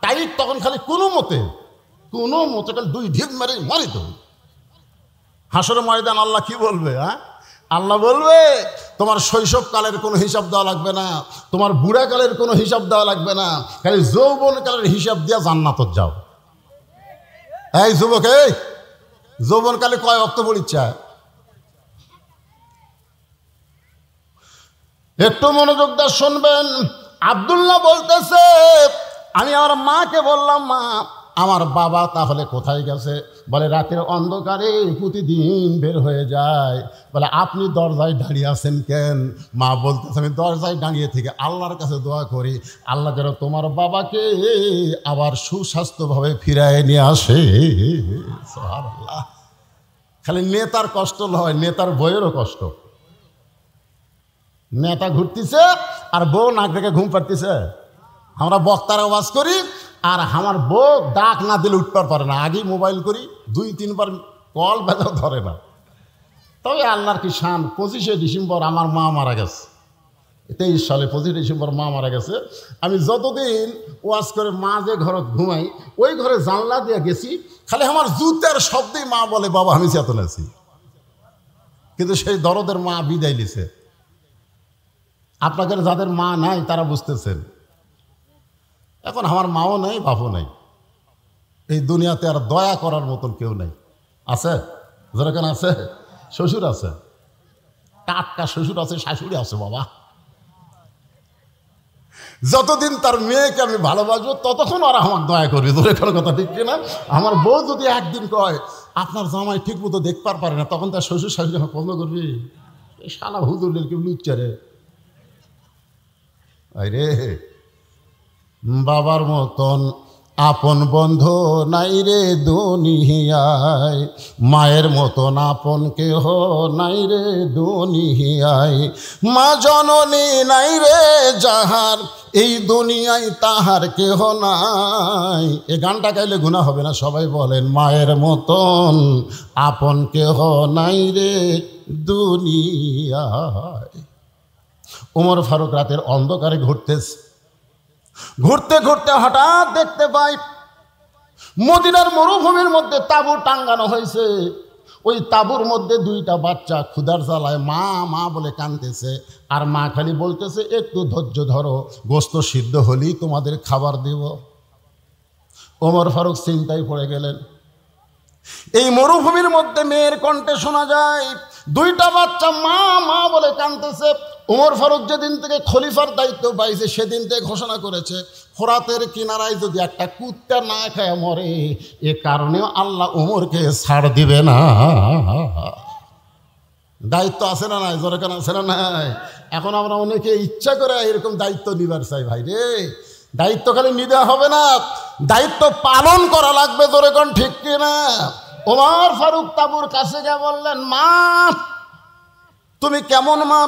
টাইট তখন খালি কোনো মতে খালি 2 ঢিল মারি তো। হাসরের ময়দান আল্লাহ কি বলবে? আল্লাহ বলবে, তোমার শৈশবকালের কোনো হিসাব দেওয়া লাগবে না, তোমার বুড়াকালের কোনো হিসাব দেওয়া লাগবে না, খালি যৌবনকালের হিসাব দিয়া জান্নাত যাও। এই যুবক, এই যৌবনকালে কয় ওয়াক্ত পড়িচ্ছা? একটু মনোযোগ দিয়ে শুনবেন। আব্দুল্লাহ বলতেছে, আমি আমার মাকে বললাম, মা আমার বাবা তাহলে কোথায় গেছে? বলে রাতের অন্ধকারে প্রতিদিন বের হয়ে যায়। বলে আপনি দরজায় দাঁড়িয়ে আছেন কেন? মা বলতেছে, আমি দরজায় দাঁড়িয়ে থেকে আল্লাহর কাছে দোয়া করি, আল্লাহ যেন তোমার বাবাকে আবার সুস্বাস্থ্যভাবে ফিরায় নিয়ে আসে। সুবহানাল্লাহ। খালি নেতার কষ্ট নয়, নেতার বইয়েরও কষ্ট। নেতা ঘুরতেছে আর বউ নাক থেকে ঘুম পাড়তেছে। আমরা বক্তার আওয়াজ করি আর আমার বউ ডাক না দিলে উঠতে পারে না, আগেই মোবাইল করি, 2-3 বার কল বাজাও ধরে না। তবে আল্লাহর কি শান, 25শে ডিসেম্বর আমার মা মারা গেছে। 23 সালে 25 ডিসেম্বর মা মারা গেছে। আমি যতদিন ওয়াজ করে মা যে ঘরে ঘুমাই ওই ঘরে জানলা দিয়ে গেছি, খালি আমার জুতার শব্দেই মা বলে, বাবা আমি চেতন আছি। কিন্তু সেই দরদের মা বিদায় নিছে। আপনাদের যাদের মা নাই তারা বুঝতেছেন। এখন আমার মাও নাই, বাপও নাই, এই দুনিয়াতে আর দয়া করার মতন কেউ নাই। আছে? যেরকম আছে শ্বশুর আছে, টাটকা শ্বশুর আছে, শাশুড়ি আছে। বাবা যতদিন তার মেয়েকে আমি ভালোবাসবো ততক্ষণ ওরা আমার দয়া করবে। তোর এখানে কথা ঠিক কিনা? আমার বউ যদি একদিন কয় আপনার জামাই ঠিক মতো দেখবার পারে না, তখন তার শ্বশুর শাশুড়ি আমার পছন্দ করবি? এই শালা হুজুরের কেউ লুচ্চারে। আরে বাবার মতন আপন বন্ধু নাই রে দুনিয়ায়, মায়ের মতন আপন কেহ নাই রে দুনিয়ায়, মা জননী নাই রে যাহার এই দুনিয়ায় তাহার কেহ নাই। এ গানটা গাইলে গুনাহ হবে না? সবাই বলেন, মায়ের মতন আপন কেহ নাই রে দুনিয়ায়। ওমর ফারুক রাতের অন্ধকারে ঘুরতে ঘুরতে হঠাৎ দেখতে পাই মদিনার মরুভূমির মধ্যে তাঁবু টাঙ্গানো হয়েছে। ওই তাঁবুর মধ্যে দুইটা বাচ্চা ক্ষুধার জ্বালায় মা মা বলে কাঁদতেছে, আর মা খালি বলতেছে একটু ধৈর্য ধরো, গোস্ত সিদ্ধ হলেই তোমাদের খাবার দেব। ওমর ফারুক চিন্তায় পড়ে গেলেন। এই মরুভূমির মধ্যে মেয়ের কণ্ঠে শোনা যায় দুইটা বাচ্চা মা মা বলে কাঁদতেছে। ওমর ফারুক যেদিন থেকে খলিফার দায়িত্ব পাইছে সেদিন থেকে ঘোষণা করেছে, ফোরাতের কিনারায় যদি একটা কুত্তা না খায় মরে, এ কারণেও আল্লাহ ওমরকে ছাড় দিবে না। দায়িত্ব আছে না নাই? জোরকান আছে না নাই? এখন আমরা অনেকে ইচ্ছা করে এরকম দায়িত্ব নিবার চাই। ভাই রে, দায়িত্ব খালি নিতে হবে না, দায়িত্ব পালন করা লাগবে। জোরকান ঠিক কিনা? ওমর ফারুক তাঁবুর কাছে গিয়ে বললেন, মা তুমি কেমন মা?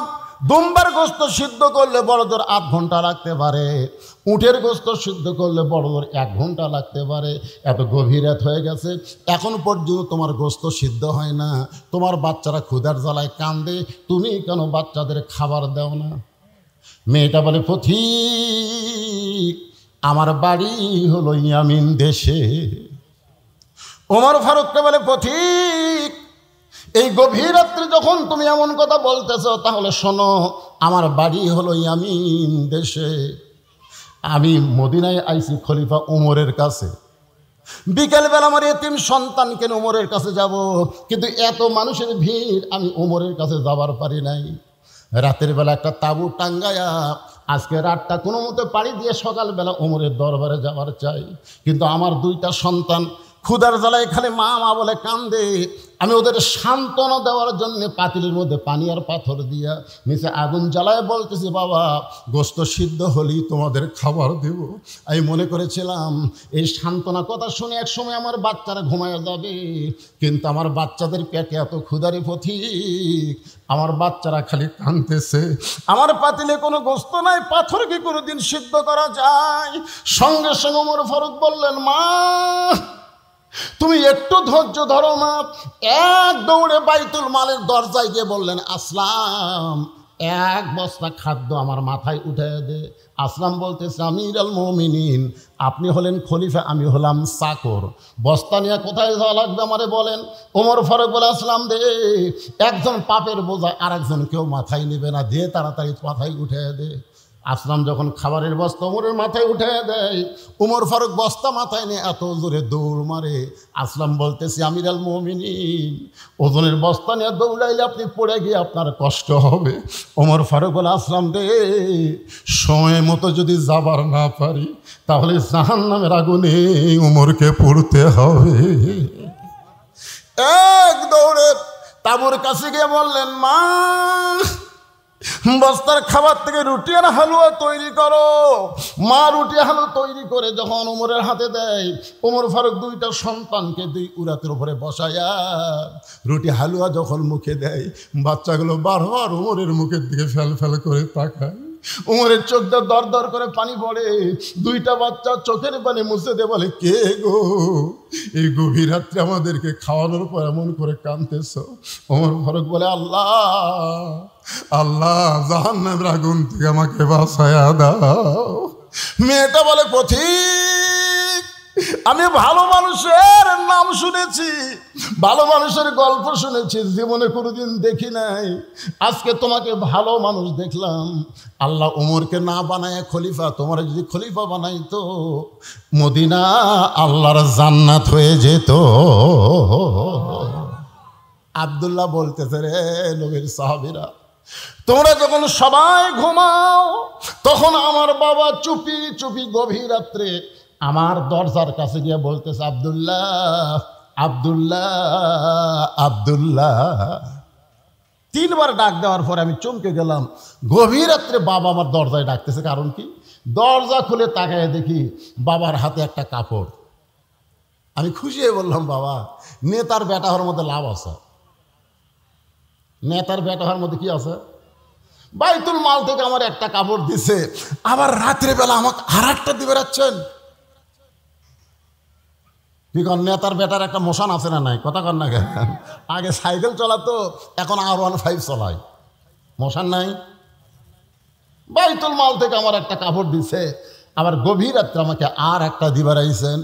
দুম্বার গোস্ত সিদ্ধ করলে বড়জোর 8 ঘন্টা লাগতে পারে, উটের গোস্ত সিদ্ধ করলে বড়জোর 1 ঘন্টা লাগতে পারে। এত গভীর রাত হয়ে গেছে, এখন পর্যন্ত তোমার গোস্ত সিদ্ধ হয় না, তোমার বাচ্চারা ক্ষুধার জ্বালায় কান্দে, তুমি কেন বাচ্চাদের খাবার দাও না? মেয়েটা বলে, পথিক আমার বাড়ি হলো ইয়ামিন দেশে। ওমর ফারুককে বলে, পথিক এই গভীর রাত্রে যখন তুমি এমন কথা বলতেছ, তাহলে শোনো, আমার বাড়ি হলো ইয়ামিন দেশে। আমি মদিনায় আইছি খলিফা ওমরের কাছে। বিকেলবেলা আমার এতিম সন্তানকে ওমরের কাছে যাব, কিন্তু এত মানুষের ভিড়, আমি ওমরের কাছে যাবার পারি নাই। রাতের বেলা একটা তাঁবু টাঙ্গায়া আজকে রাতটা কোনো মতে পাড়ি দিয়ে সকালবেলা ওমরের দরবারে যাওয়ার চাই, কিন্তু আমার 2টা সন্তান ক্ষুধার জ্বালায় খালি মা মা বলে কান্দে। আমি ওদের সান্ত্বনা দেওয়ার জন্য পাতিলের মধ্যে পানি আর পাথর দিয়া নিচে আগুন জ্বালায় বলতেছি, বাবা গোস্ত সিদ্ধ হলেই তোমাদের খাবার দেব। আমি মনে করেছিলাম এই সান্ত্বনা কথা শুনে এক সময় আমার বাচ্চারা ঘুমায় যাবে, কিন্তু আমার বাচ্চাদের পেটে এত ক্ষুধারে পথিক, আমার বাচ্চারা খালি কাঁদতেছে। আমার পাতিলে কোনো গোস্ত নাই, পাথর কি কোনোদিন সিদ্ধ করা যায়? সঙ্গে সঙ্গে ওমর ফারুক বললেন, মা তুমি একটু ধৈর্য ধরো না। এক দৌড়ে বাইতুল মালের দরজায় গিয়ে বললেন, আসলাম 1 বস্তা খাদ্য আমার মাথায় উঠে দে। আসলাম বলতেছে, আমির আল মুমিনিন, আপনি হলেন খলিফা, আমি হলাম চাকর, বস্তা নিয়ে কোথায় যাওয়া লাগবে আমারে বলেন। ওমর ফারুক বলে, আসলাম দে, একজন পাপের বোঝা আর একজন কেউ মাথায় নেবে না, দিয়ে তাড়াতাড়ি মাথায় উঠে দে। আসলাম যখন খাবারের বস্তা ওমরের মাথায় উঠে দেয়, ওমর ফারুক বস্তা মাথায় নিয়ে এত জোরে দৌড় মারে। আসলাম বলতেছি, আমির আল মুমিনিন, ওজনের বস্তা নিয়ে দৌড়াইলে আপনি পড়ে গিয়ে আপনার কষ্ট হবে। ওমর ফারুক বলে, আসলাম রে, সময় মতো যদি যাবার না পারি তাহলে জাহান্নামের আগুনে ওমরকে পড়তে হবে। এক দৌড়ে তাঁবুর কাছে গিয়ে বললেন, মা বস্তার খাবার থেকে রুটি আর হালুয়া তৈরি করো। মা রুটি হালুয়া তৈরি করে যখন ওমরের হাতে দেয়, ওমর ফারুক 2টা সন্তানকে 2 উরাতের উপরে বসায়া রুটি হালুয়া যখন মুখে দেয়, বাচ্চাগুলো বারবার ওমরের মুখের দিকে ফেল ফেল করে তাকায়। ওমরের চোখ দিয়ে দর দর করে পানি পড়ে। 2টা বাচ্চা চোখের পানি মুছে দিয়ে বলে, কে গো, এই গভীর রাত্রে আমাদেরকে খাওয়ানোর পর এমন করে কাঁদতেছ? ওমর ফারুক বলে, আল্লাহ আল্লাহ, জাহান্নামের আগুন থেকে আমাকে বাঁচায়া দাও। মেয়েটা বলে, পথিক আমি ভালো মানুষের নাম শুনেছি, ভালো মানুষের গল্প শুনেছি, জীবনে কোনোদিন দেখি নাই, আজকে তোমাকে ভালো মানুষ দেখলাম। আল্লাহ ওমরকে না বানায় খলিফা, তোমার যদি খলিফা বানাইতো মদিনা আল্লাহর জান্নাত হয়ে যেত। আব্দুল্লাহ বলতেছে, রে নবীর সাহাবীরা, তোমরা যখন সবাই ঘুমাও তখন আমার বাবা চুপি চুপি গভীর রাত্রে আমার দরজার কাছে গিয়ে বলতেছে, আব্দুল্লাহ আব্দুল্লাহ আব্দুল্লাহ। 3 বার ডাক দেওয়ার পরে আমি চমকে গেলাম। গভীর রাত্রে বাবা আমার দরজায় ডাকতেছে, কারণ কি? দরজা খুলে তাকায় দেখি বাবার হাতে একটা কাপড়। আমি খুশি হয়ে বললাম, বাবা নেতার বেটা হওয়ার মধ্যে লাভ আছে। নেতার বেটা হওয়ার মধ্যে কি আছে? বাইতুল মাল থেকে আমার একটা কাপড় দিছে, আবার রাত্রে বেলা আমাকে আর একটা দিবে রাখছেন। কি কর, নেতার বেটার একটা মোশন আছে না নাই? কথা কর না কেন? আগে সাইকেল চালাতো, এখন R15 চলায়, মোশন নাই। বাইতুল মাল থেকে আমার একটা কাপড় দিছে, আবার গভীর রাত্রে আমাকে আর একটা দিবার আইছেন।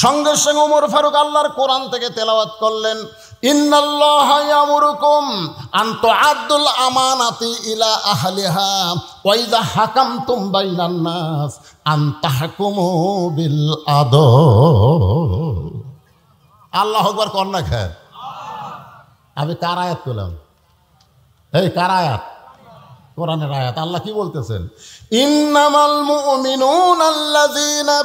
সঙ্গে সঙ্গে ওমর ফারুক আল্লাহর কোরআন থেকে তেলাওয়াত করলেন, ইন্নাল্লাহা ইয়ামুরুকুম আন তুআদ্দুল আমানাতি ইলা আহলিহা ওয়া ইযা হাকামতুম বাইনান নাস আন তাহকুমু বিল আদল। আল্লাহু আকবার কোন না খায়। আমি কার আয়াত করলাম? এই কার আয়াত? কোরআনের আয়াত। আল্লাহ কি বলতেছেন? ইন্নামাল মুমিনুনা আল্লাযীনা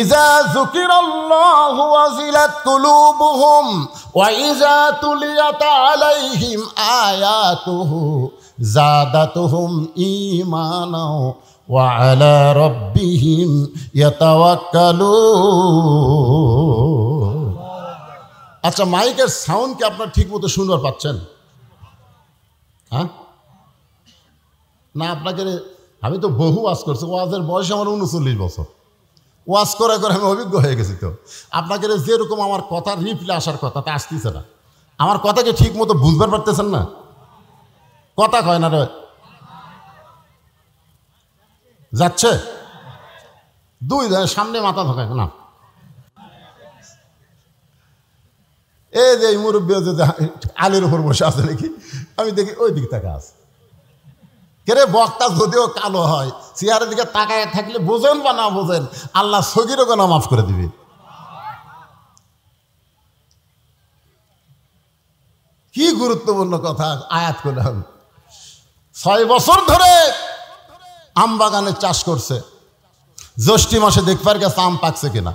ইযা যুকিরাল্লাহু ওয়াজিলাত কুলুবুহুম ওয়া ইযা তুলিয়াত আলাইহিম আয়াতুহু যাদাতুহুম ঈমানা ওয়া আলা রাব্বিহিম ইয়াতাওয়াক্কালুন। আচ্ছা, মাইকের সাউন্ড কি আপনারা ঠিক মতো শুনতে পাচ্ছেন? হ্যাঁ না, আপনাকে আমি তো বহু ওয়াজ করছি। ওয়াজের বয়স আমার 39 বছর। ওয়াজ করে করে আমি অভিজ্ঞ হয়ে গেছি। তো আপনাকে যেরকম আমার কথা রিপ্লে আসার কথা তা আসতেছে না। আমার কথাকে ঠিক মতো বুঝবার পারতেছেন না? কথা কয় না রে, যাচ্ছে দুই সামনে মাথা ধোকায় না। এই যে মুরব্বী যে আলের উপর বসে আছে নাকি, আমি দেখি ওই দিক তাকা আছে। কেরে বক্তা যদিও কালো হয়, চেয়ারের দিকে তাকায় থাকলে বোঝেন বা না বোঝেন, আল্লাহ সগীরও কেন মাফ করে দিবে। কি গুরুত্বপূর্ণ কথা আয়াত করলাম। 6 বছর ধরে আম বাগানে চাষ করছে। জ্যৈষ্ঠী মাসে দেখবার গেছে আম পাকছে কিনা,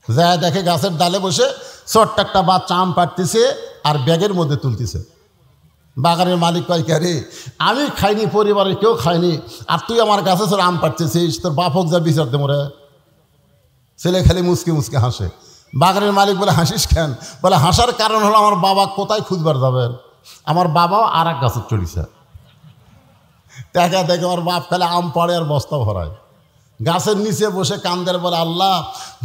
যা দেখে গাছের ডালে বসে ছোট্ট একটা বাচ্চা আম পাড়তেছে আর ব্যাগের মধ্যে তুলতেছে। বাগানের মালিক কয়, কে রে, আমি খাইনি, পরিবারের কেউ খায়নি, আর তুই আমার গাছে ছোট আম পাড়তেছিস, তোর বাপ হোক যা বিচার দে মোরে। ছেলে খালি মুসকে মুসকে হাসে। বাগানের মালিক বলে, হাসিস কেন? বলে, হাসার কারণ হলো আমার বাবা কোথায় খুঁজবার যাবেন, আমার বাবাও আর এক গাছের চড়িছে। দেখা দেখে আমার বাপ খালি আম পাড়ে আর বস্তা ভরায়। গাছের নিচে বসে কান্দের, বলে, আল্লাহ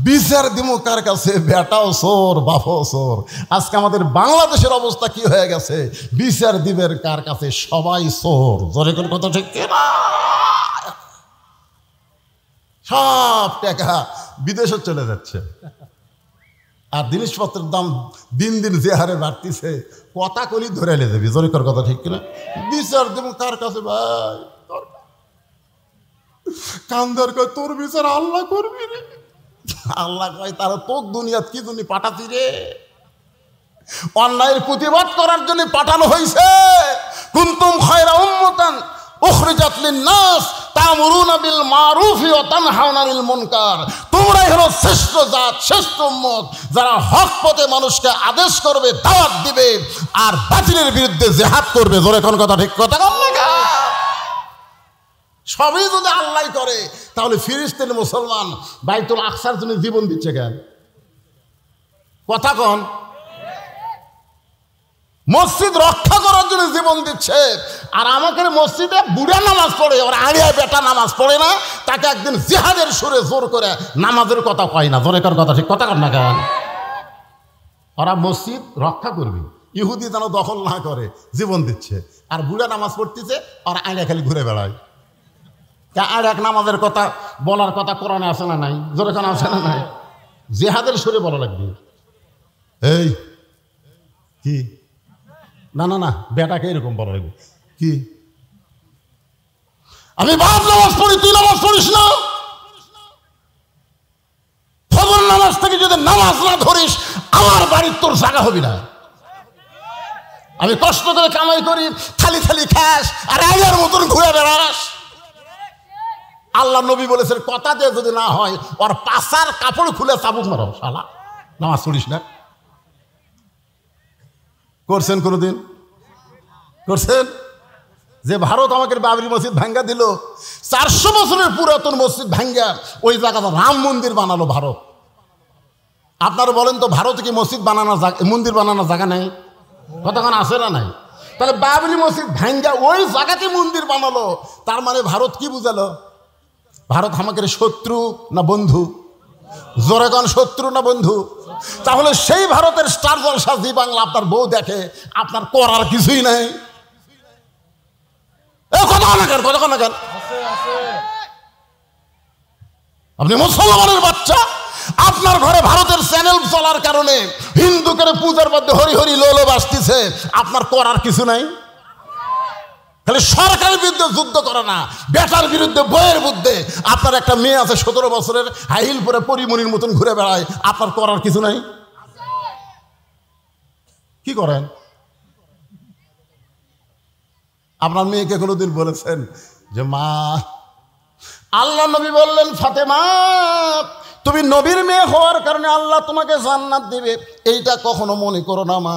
বিচার দিমু কার কাছে? বেটাও চোর, বাপও চোর। আজকে আমাদের বাংলাদেশের অবস্থা কি হয়ে গেছে? বিচার দিবের কার কাছে? সবাই চোর। জোরে করে কথা ঠিক কিনা? সব টাকা বিদেশে চলে যাচ্ছে, আর জিনিসপত্রের দাম দিন দিন যে হারে বাড়তিছে, কথা কলি ধরে এলে যাবি। জোরে করে কথা ঠিক কিনা? বিচার দিমু কার কাছে ভাই? কান্দার কয়, তোর বিচার আল্লাহ করবি রে। আল্লাহ কয়, তারা তোর দুনিয়াত কি জন্য পাঠাতি রে? অন্যায়ের প্রতিবাদ করার জন্য পাঠানো হয়েছে। কুনতুম খায়রা উম্মাতান উখরিজাত লিন-নাস তা'মুরুনা বিল মারুফি ওয়া তানহাউনা আনিল মুনকার। তোমরাই হলো শ্রেষ্ঠ জাত, শ্রেষ্ঠ উম্মত, যারা হক পথে মানুষকে আদেশ করবে, দাওয়াত দিবে, আর বাতিলের বিরুদ্ধে জিহাদ করবে। জোরে কোন কথা ঠিক কথা কন না? সবই যদি আল্লাহ করে, তাহলে ফিলিস্তিনের মুসলমান বাইতুল আকসার জন্য জীবন দিচ্ছে কেন? কথা কন। মসজিদ রক্ষা করার জন্য জীবন দিচ্ছে, আর আমাকে মসজিদে বুড়া নামাজ পড়ে, ওর আড়িয়ায় বেটা নামাজ পড়ে না, তাকে একদিন জিহাদের সুরে জোর করে নামাজের কথা কয় না। জোরে কর কথা ঠিক কথা কর না কেন? ওরা মসজিদ রক্ষা করবে, ইহুদি যেন দখল না করে জীবন দিচ্ছে, আর বুড়া নামাজ পড়তেছে, আর আড়িয়া খালি ঘুরে বেড়ায়। আর এক নামাজের কথা বলার কথা কোরআনে আছে না নাই? জোরে কোন আছে না নাই? জিহাদের সুরে বলা লাগবে। এই কি না না না, বেটাকে এরকম বলা লাগবে কি? আমি বাপ নামাজ পড়ি, তুই নামাজ পড়িস না? ফজর নামাজ থেকে যদি নামাজ না ধরিস, আমার বাড়ির তোর জায়গা হবি না। আমি কষ্ট করে কামাই করি, থালি থালি খাস, আর আয়ার মতন ঘুরে বেড়াস। আল্লাহ নবী বলেছেন, কথা দিয়ে যদি না হয়, ওর পাশার কাপড় খুলে চাবুক মারো। শালা নামাজ পড়িস না? করছেন কোনোদিন? করছেন? যে ভারত আমাকে বাবরি মসজিদ ভাঙ্গা দিল, 400 বছরের পুরাতন মসজিদ ভাঙ্গা ওই জায়গাটা রাম মন্দির বানালো ভারত। আপনারা বলেন তো, ভারতে কি মসজিদ বানানোর মন্দির বানানোর জায়গা নাই? কতক্ষণ আছে না নাই? তাহলে বাবরি মসজিদ ভাঙ্গা ওই জায়গাতে মন্দির বানালো, তার মানে ভারত কি বুঝালো? ভারত আমাকে শত্রু না বন্ধু? জোরে কোন শত্রু না বন্ধু? তাহলে সেই ভারতের স্টার জলসা জি বাংলা আপনার বউ দেখে, আপনার করার কিছুই নাই। আপনি মুসলমানের বাচ্চা, আপনার ঘরে ভারতের আপনার চ্যানেল চলার কারণে হিন্দু করে পূজার মধ্যে হরি হরি লোলো বাসতেছে, আপনার করার কিছু নাই। খালি সরকারের বিরুদ্ধে যুদ্ধ করে না, বেটার বিরুদ্ধে বইয়ের বিরুদ্ধে। আপনার একটা মেয়ে আছে 17 বছরের, হাইল পরে পরিমণির মতন ঘুরে বেড়ায়, আপনার করার কিছু নাই। কি করেন? আপনার মেয়েকে কোনোদিন বলেছেন যে মা, আল্লাহ নবী বললেন ফাতেমা তুমি নবীর মেয়ে হওয়ার কারণে আল্লাহ তোমাকে জান্নাত দিবে, এইটা কখনো মনে করো না মা।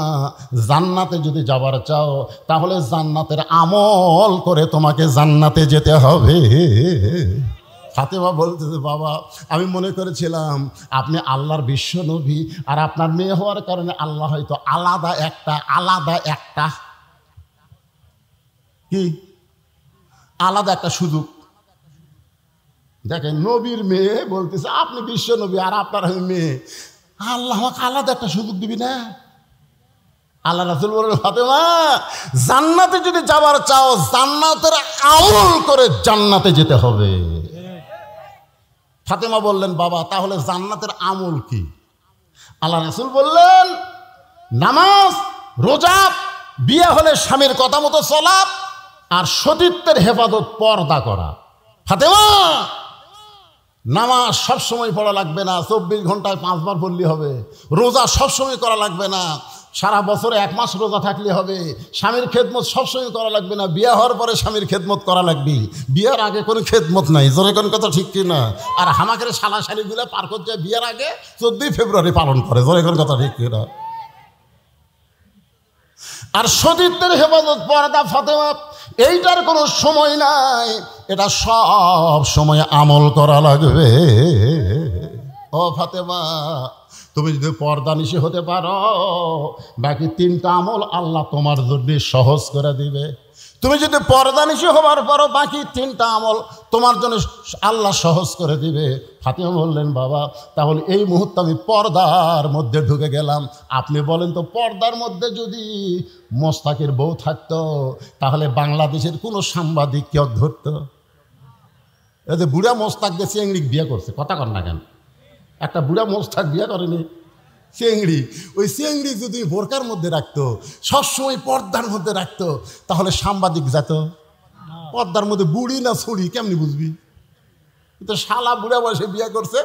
জান্নাতে যদি যাবার চাও তাহলে জান্নাতের আমল করে তোমাকে জান্নাতে যেতে হবে। ফাতেমা বলতেছে বাবা আমি মনে করেছিলাম আপনি আল্লাহর বিশ্ব নবী, আর আপনার মেয়ে হওয়ার কারণে আল্লাহ হয়তো আলাদা একটা কি আলাদা একটা সুযোগ। দেখেন নবীর মেয়ে বলতেছে আপনি বিশ্ব নবী আর আপনার মেয়ে, আল্লাহ আমাকে আলাদা একটা সুযোগ দিবি না? আল্লাহ রাসূল বললেন ফাতেমা জান্নাতে যদি যাবার চাও জান্নাতের আমল করে জান্নাতে যেতে হবে। ফাতেমা বললেন বাবা তাহলে জান্নাতের আমল কি? আল্লাহ রাসূল বললেন নামাজ, রোজা, বিয়ে হলে স্বামীর কথা মতো চলা, আর সতীত্বের হেফাজত, পর্দা করা। ফাতেমা নামাজ সবসময় পড়া লাগবে না, 24 ঘন্টায় 5 বার পড়লে হবে। রোজা সবসময় করা লাগবে না, সারা বছরে 1 মাস রোজা থাকলে হবে। স্বামীর খেদমত সবসময় করা লাগবে না, বিয়ে হওয়ার পরে স্বামীর খেদমত করা লাগবে। বিয়ের আগে কোনো খেদমত নাই, জোরে কোন কথা ঠিক কি না? আর হামাকের শালাশালিগুলো পার করতে যায় বিয়ের আগে 14 ফেব্রুয়ারি পালন করে, জোরে কোন কথা ঠিক কি না? আর সতীত্বের হেফাজত, পর্দা, ফাতেমা এইটার কোনো সময় নাই, এটা সব সময় আমল করা লাগবে। ও ফাতেমা তুমি যদি পর্দা নিশি হতে পারো বাকি 3টা আমল আল্লাহ তোমার জন্য সহজ করে দিবে। তুমি যদি পর্দা নিশি হবার পরও বাকি 3টা আমল তোমার জন্য আল্লাহ সহজ করে দিবে। ফাতেমা বললেন বাবা তাহলে এই মুহূর্তে আমি পর্দার মধ্যে ঢুকে গেলাম। আপনি বলেন তো পর্দার মধ্যে যদি মোস্তাকের বউ থাকতো তাহলে বাংলাদেশের কোনো সাংবাদিক কেউ ধরতো? এই যে বুড়া মোস্তাক দিয়ে চেংড়ি বিয়ে করছে, কথা কর না কেন? একটা বুড়া মোস্তাক বিয়ে করেনি, চেংড়ি। ওই চেংড়ি যদি বোরকার মধ্যে রাখতো, সবসময় পর্দার মধ্যে রাখতো, তাহলে সাংবাদিক যেত? পর্দার মধ্যে বুড়ি না ছুড়ি কেমনি বুঝবি? তো শালা বুড়া বয়সে বিয়ে করছে,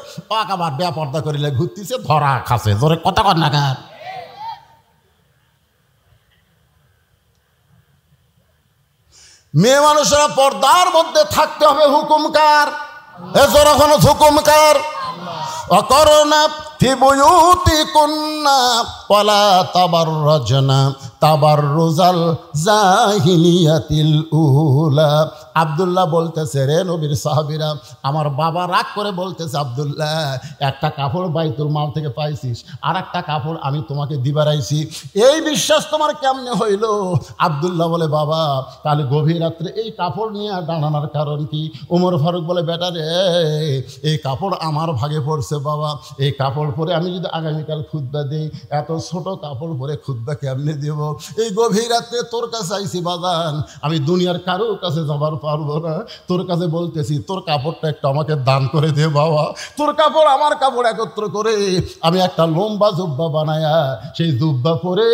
আবার বেয়া পর্দা করিলে ঘুরতেছে, ধরা খাচ্ছে, জোরে কথা কর না কেন? মেয়ে মানুষেরা পর্দার মধ্যে থাকতে হবে। হুকুমকার এজরখন হুকুমকার অকরনা ফি বুয়ুতিকুন্না ওয়ালা তাবাররাজনা তাবাররুজাল জাহিলিয়াতিল উলা। আব্দুল্লাহ বলতেছে রে নবীর সাহাবীরা, আমার বাবা রাগ করে বলতেছে আব্দুল্লাহ একটা কাপড় বাইতুল মাল থেকে পাইছিস, আর একটা কাপড় আমি তোমাকে দিবারাইছি, এই বিশ্বাস তোমার কেমনে হইল? আব্দুল্লাহ বলে বাবা তাহলে গভীর রাত্রে এই কাপড় নিয়ে দাঁড়ানোর কারণ কি? ওমর ফারুক বলে বেটা রে এই কাপড় আমার ভাগে পড়ছে বাবা, এই কাপড় পরে আমি যদি আগামীকাল খুতবা দিই, এত ছোট কাপড় পরে খুতবা কেমনে দেব? এই গভীর রাত্রে তোর কাছে আইছি বাজান, আমি দুনিয়ার কারোর কাছে যাবার পারবো না, তোর কাছে বলতেছি তোর কাপড়টা একটু আমাকে দান করে দে বাবা। তোর কাপড় আমার কাপড় একত্র করে আমি একটা লম্বা জুব্বা বানায়া সেই জুব্বা পরে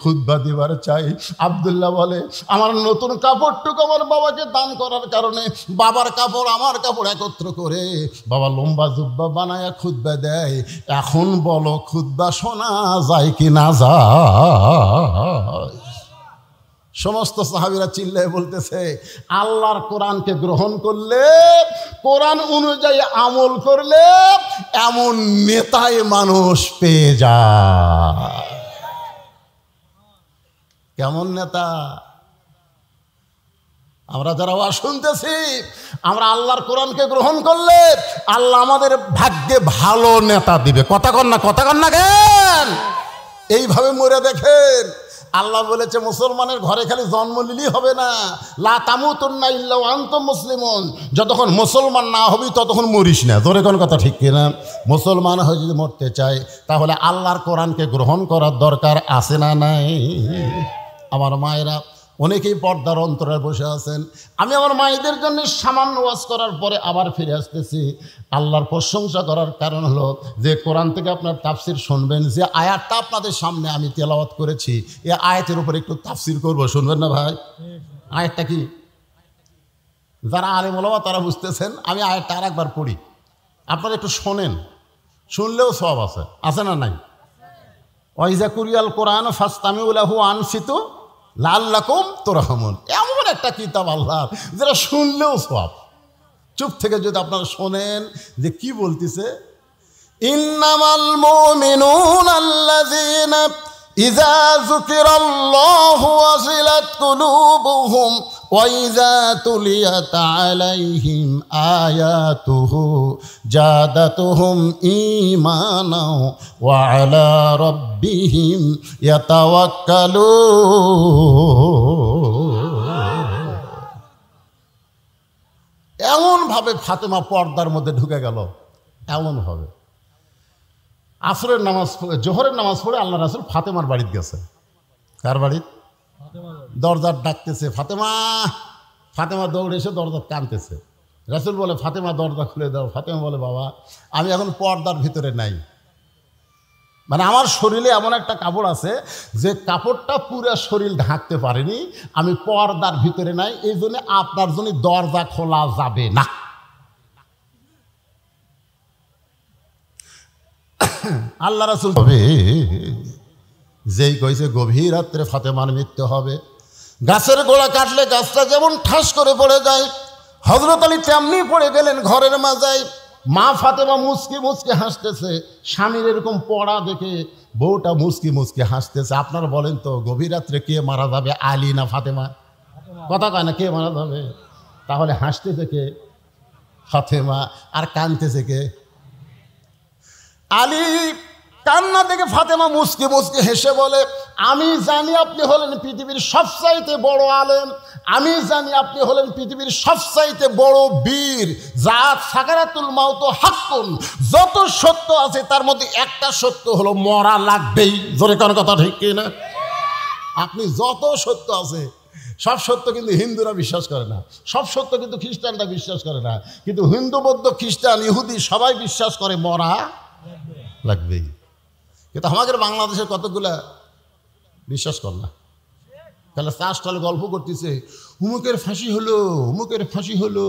খুতবা দিবার চাই। আব্দুল্লাহ বলে আমার নতুন কাপড়টুকু আমার বাবাকে দান করার কারণে বাবার কাপড় আমার কাপড় একত্র করে বাবা লম্বা জুব্বা বানায়া খুতবা দেয়। এখন বলো খুতবা শোনা যায় কি না যায়? সমস্ত সাহাবীরা চিল্লায় বলতেছে আল্লাহর কোরআনকে গ্রহণ করলে, কোরআন অনুযায়ী আমল করলে এমন নেতাই মানুষ পেয়ে যায়। কেমন নেতা? আমরা যারা ওয়াজ শুনতেছি, আমরা আল্লাহর কোরআনকে গ্রহণ করলে আল্লাহ আমাদের ভাগ্যে ভালো নেতা দিবে। কথা কন না, কথা কন না কেন? এইভাবে মরে দেখেন। আল্লাহ বলেছে মুসলমানের ঘরে খালি জন্ম নিলেই হবে না, লা তামুতুন্না ইল্লা ওয়া আনতুম মুসলিমুন, যতক্ষণ মুসলমান না হবি ততক্ষণ মরিস না। তোর কোন কথা ঠিক কিনা? মুসলমান হয়ে যদি মরতে চাই তাহলে আল্লাহর কোরআনকে গ্রহণ করার দরকার আছে না নাই? আমার মায়েরা অনেকেই পর্দার অন্তরে বসে আছেন। আমি আমার মায়েদের জন্য সামান্য ওয়াজ করার পরে আবার ফিরে আসতেছি। আল্লাহর প্রশংসা করার কারণ হলো যে কোরআন থেকে আপনার তাফসির শুনবেন, যে আয়াতটা আপনাদের সামনে আমি তেলাওয়াত করেছি এই আয়াতের উপর একটু তাফসির করব, শুনবেন না ভাই? আয়াতটা কি? যারা আলেম ওলামা তারা বুঝতেছেন, আমি আয়াতটা আর একবার পড়ি, আপনারা একটু শোনেন, শুনলেও সওয়াব আছে, আছে না নাই? ওয়াইজা কুরিয়াল কোরআন ফাসতামিউ লাহু আনসিতু লাআল্লাকুম তুরহামুন। এমন একটা কিতাব আল্লাহর যেটা শুনলেও সওয়াব। চুপ থেকে যদি আপনারা শোনেন যে কি বলতেছে, ইন্নামাল মুমিনুনা আল্লাযীনা ইযা যুকিরাল্লাহু ওয়াজিলাত কুলুবুহুম ওয়া ইযা তুলিয়াত আলাইহিম আয়াতুহু জাদাতুহুম ঈমানাও ওয়া আলা রাব্বিহিম ইয়াতাওয়াক্কালুন। এমনভাবে ফাতেমা পর্দার মধ্যে ঢুকে গেল, এমনভাবে। আসরের নামাজ পড়ে, জোহরের নামাজ পড়ে আল্লাহ রাসূল ফাতেমার বাড়িতে গেছে। কার বাড়িতে? দরজার ডাকতেছে, ফাতেমা। ফাতেমা দৌড়ে এসে দরজা টানতেছে। রাসূল বলে, ফাতেমা দরজা খুলে দাও। ফাতেমা বলে, বাবা আমি এখন পর্দার ভিতরে নাই, মানে আমার শরীরে এমন একটা কাপড় আছে যে কাপড়টা পুরো শরীর ঢাকতে পারেনি, আমি পর্দার ভিতরে নাই, এই জন্য আপনার জন্য দরজা খোলা যাবে না। আল্লাহ রাসূল হবে যেই কইছে গভীর রাত্রে ফাতেমার মৃত্যু হবে। গাছের গোড়া কাটলে গাছটা যেমন ঠাস করে পড়ে যায়, হযরত আলী তেমনি পড়ে গেলেন ঘরের মাজায়। মা ফাতেমা মুচকি মুচকি হাসতেছে, স্বামীর এরকম পড়া দেখে বউটা মুচকি মুচকি হাসতেছে। আপনারা বলেন তো গভীর রাত্রে কে মারা যাবে, আলী না ফাতেমা? কথা কয় না, কে মারা যাবে? তাহলে হাসতেছে কে? ফাতেমা। আর কাঁদতেছে কে? আলী। কান্না দেখে ফাতেমা মুচকি মুচকি হেসে বলে, আমি জানি আপনি হলেন পৃথিবীর সবচাইতে বড় আলেম, আমি জানি আপনি হলেন পৃথিবীর সবচাইতে বড় বীর, জাত সাকারাতুল মাউত হাক্কুন, যত সত্য আছে তার মধ্যে একটা সত্য হলো মরা লাগবেই। জোরে কোন কথা ঠিক কি না? আপনি যত সত্য আছে সব সত্য কিন্তু হিন্দুরা বিশ্বাস করে না, সব সত্য কিন্তু খ্রিস্টানরা বিশ্বাস করে না, কিন্তু হিন্দু বৌদ্ধ খ্রিস্টান ইহুদি সবাই বিশ্বাস করে মরা লাগবেই। কিন্তু আমাদের বাংলাদেশের কতগুলা বিশ্বাস কর না, তাহলে চাষ টালে গল্প করতেছে, উমুকের ফাঁসি হলো, উমুকের ফাঁসি হলো,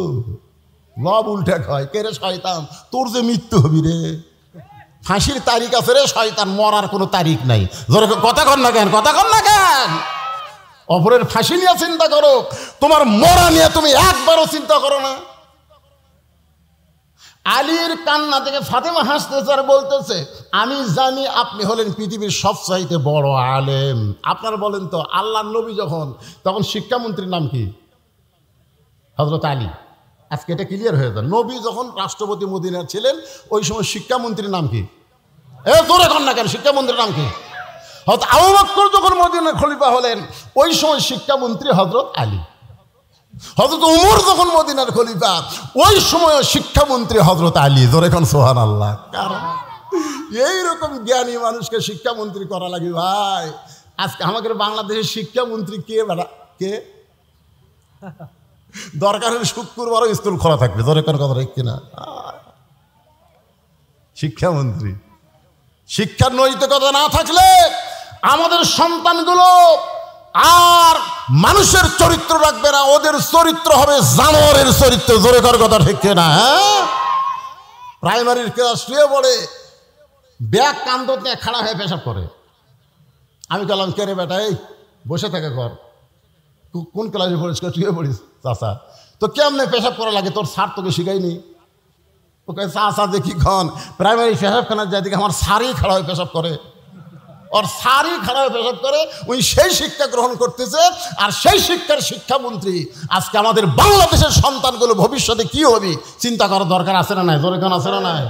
লব উল্টা খায়। কে রে শয়তান, তোর যে মৃত্যু হবি রে, ফাঁসির তারিখ আছে রে শয়তান, মরার কোনো তারিখ নাই। ধরে কথা কর না কেন, কথা কর না কেন? অপরের ফাঁসি নিয়ে চিন্তা করো, তোমার মরা নিয়ে তুমি একবারও চিন্তা করো না। আলীর কান্না থেকে ফাতেমা হাসতেছে আর বলতেছে, আমি জানি আপনি হলেন পৃথিবীর সবচাইতে বড় আলেম। আপনারা বলেন তো, আল্লাহর নবী যখন, তখন শিক্ষামন্ত্রীর নাম কি? হযরত আলী। আজকে এটা ক্লিয়ার হয়ে যায়। নবী যখন রাষ্ট্রপতি মদিনায় ছিলেন ওই সময় শিক্ষামন্ত্রীর নাম কি? তোরে কন না কেন, শিক্ষামন্ত্রীর নাম কি? হযরত আবু বকর যখন মদিনার খলিফা হলেন ওই সময় শিক্ষামন্ত্রী হযরত আলী। হযরত উমর যখন মদিনার খলিফা ওই সময় শিক্ষামন্ত্রী হযরত আলী। জোরে কোন সুবহানাল্লাহ। কারণ এইরকম জ্ঞানী মানুষকে শিক্ষামন্ত্রী করা লাগে ভাই। আজকে আমাদের বাংলাদেশের শিক্ষামন্ত্রী কে? কে? দরকার হলে শুক্রবারও স্কুল খোলা থাকবে। জোরে কোন কথা ঠিক কিনা? শিক্ষামন্ত্রী। শিক্ষার নৈতিকতা না থাকলে আমাদের সন্তানগুলো আর মানুষের চরিত্র রাখবে না, ওদের চরিত্র হবে জানোয়ারের চরিত্র। জোরে কর কথা ঠিক না? প্রাইমারির ক্লাস শুয়ে পড়ে, ব্যাগ কান্দত নিয়ে খাড়া হয়ে পেশাব করে। আমি বললাম, কে রে বেটা, এই বসে থাকে ঘর, কোন ক্লাসে পড়িস? শুয়ে পড়িস। চাচা, তো কেমনে পেশাব করা লাগে, তোর স্যার তোকে শিখাইনি? ওকে চাচা দেখি খন প্রাইমারি পেশাবখানার যায় দিকে আমার স্যারই খাড়া হয়ে পেশাব করে, ওর স্যারই খাড়া হয়ে পেশাব করে। উনি সেই শিক্ষা গ্রহণ করতেছে, আর সেই শিক্ষার শিক্ষামন্ত্রী। আজকে আমাদের বাংলাদেশের সন্তানগুলো ভবিষ্যতে কি হবে চিন্তা করার দরকার আছে না নাই? জোরে কোন আছে না নাই?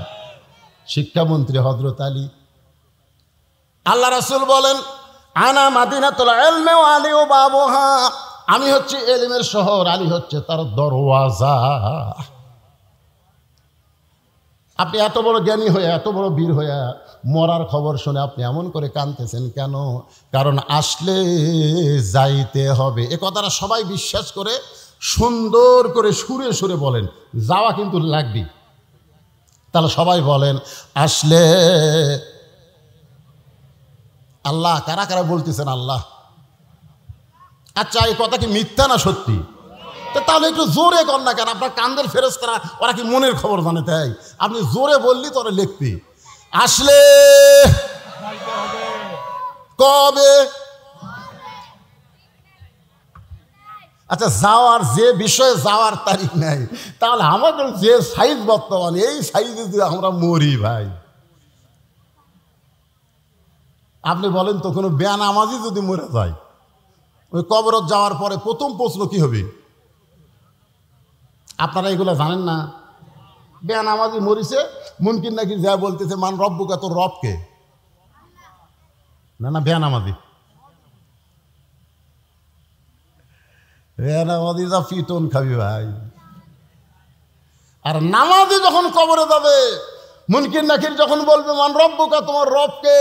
শিক্ষামন্ত্রী হযরত আলী। আল্লাহ রাসূল বলেন, আনা মাদিনাতুল ইলমি ওয়া আলী বাবুহা, আমি হচ্ছে ইলমের শহর, আলী হচ্ছে তার দরওয়াজা। আপনি এত বড় জ্ঞানী হয়ে, এত বড় বীর হয়ে মরার খবর শুনে আপনি এমন করে কাঁদতেছেন কেন? কারণ আসলে যাইতে হবে। এ কথাটা সবাই বিশ্বাস করে সুন্দর করে সুরে সুরে বলেন, যাওয়া কিন্তু লাগবে। তাহলে সবাই বলেন আসলে। আল্লাহ, কারা কারা বলতেছেন আল্লাহ? আচ্ছা, এই কথা কি মিথ্যা না সত্যি? তাহলে একটু জোরে কর না কেন? আপনার কান্দের ফেরেশতারা ওরা কি মনের খবর জানে? তাই আপনি জোরে বললি তোরা লিখবি আসলে কবে। আচ্ছা, যাওয়ার যে বিষয়ে যাওয়ার তারিখ নাই, তাহলে আমাদের যে সাইজ বর্তমানে, এই সাইজে যদি আমরা মরি ভাই, আপনি বলেন তো কোনো বেনামাজি যদি মরে যায়, ওই কবরত যাওয়ার পরে প্রথম প্রশ্ন কি হবে? আপনারা এগুলো জানেন না? বেনামাজি মরিছে, মুনকির নাকি যা বলতেছে মান রব্বুকা, তোর রবকে। না না, বেনামাজি বেনামাজি যা পিটন খাবি ভাই। আর নামাজি যখন কবরে যাবে, মুনকির নাকির যখন বলবে মান রব্বুকা, তোমার রবকে,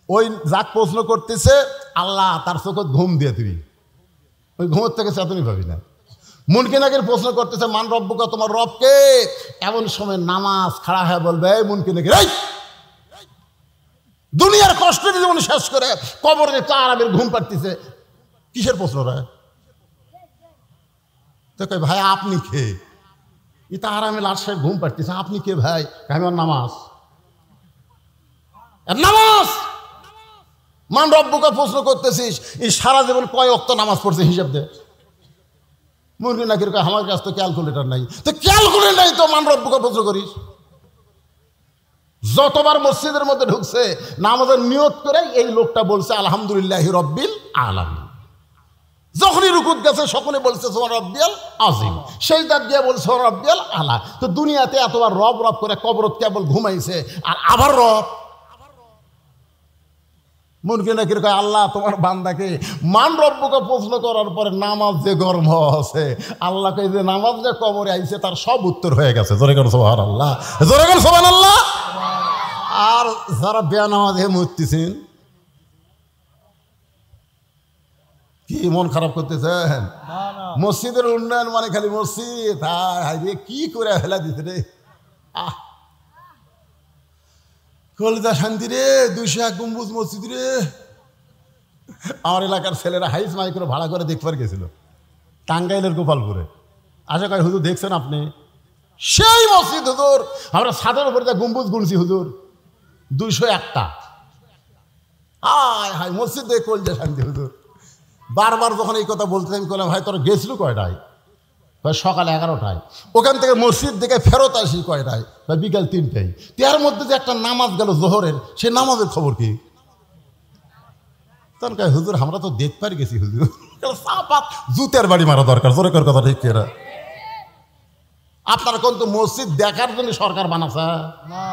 ওই যাক প্রশ্ন করতেছে আল্লাহ, তার চোখে ঘুম দিয়ে দিবি, ওই ঘুমের থেকে চেতনি পাবি না। মুনকির নাকির প্রশ্ন করতেছে মান রব্বুকা, তোমার রবকে, এমন সময় নামাজ খাড়া হয়ে বলবে এই মুনকির নাকির, এই দুনিয়ার কষ্ট জীবন শেষ করে কবরে চার আমের ঘুম পাড়তেছে, কিসের প্রশ্ন রে? তো কই ভাই আপনি কে? এটা আরামে লাশ ঘুম পাড়তেছে, আপনি কে ভাই? আমি নামাজ। নামাজ মান রব্বুকা প্রশ্ন করতেছিস, এই সারা জীবন কয় ওয়াক্ত নামাজ পড়ছে হিসাব দে। মুরগি নাকি আমার কাছে তো ক্যালকুলেটর নাই, তো ক্যালকুলেটর নাই তো মান রব্বুকা প্রশ্ন করিস? যতবার মসজিদের মধ্যে ঢুকছে নামাজের নিয়ত করে এই লোকটা বলছে আলহামদুলিল্লাহি রব্বিল আলামিন। যখনই রুকুত গেছে সকলে বলছে সুবহান রাব্বিয়াল আযীম, সেজদা দিয়ে বলছে সুবহান রাব্বিয়াল আলা। তো দুনিয়াতে এতবার রব রব করে কবরত কেবল ঘুমাইছে, আর আবার রব। মুনকির নাকির কয় আল্লাহ, তোমার বান্দাকে মান রব্বুকে প্রশ্ন করার পরে নামাজ যে গর্ম আছে, আল্লাহকে যে নামাজ যে কবরে আইছে তার সব উত্তর হয়ে গেছে। জোরে করে সুবহানাল্লাহ, জোরে করে সুবহানাল্লাহ। আর যারা বেনামাজে মরতেছেন, কি মন খারাপ করতেছেন? মসজিদের উন্নয়ন মানে খালি মসজিদ, হায় রে কি করে ফেলা দিতে রে। কলিজা শান্তি রে, 201 গম্বুজ মসজিদ রে। আমার এলাকার ছেলেরা হাইস মাইক্রো ভাড়া করে দেখবার গেছিল টাঙ্গাইলের গোপালপুরে। আশা করি হুজুর দেখছেন আপনি সেই মসজিদ? হুজুর আমরা ছাদের উপরে যা গম্বুজ গুনছি হুজুর, 201টা। হায় হায় মসজিদ দেখে কলিজা শান্তি হুজুর। বারবার যখন এই কথা বলতে আমি বললাম ভাই তোরা গেছিল কয়টায়? ভাই সকাল 11টায়। ওখান থেকে মসজিদ দেখে ফেরত আসি কয়টায়? ভাই বিকাল 3টায়। তার মধ্যে যে একটা নামাজ গেল জোহরের, সে নামাজের খবর কি? তখন কয় হুজুর আমরা তো দেখবার গেছি হুজুর। সাপাত জুতের বাড়ি মারা দরকার। জোরে কর কথা ঠিক কেরা? আপনারা কোন তো মসজিদ দেখার জন্য সরকার বানাছে না?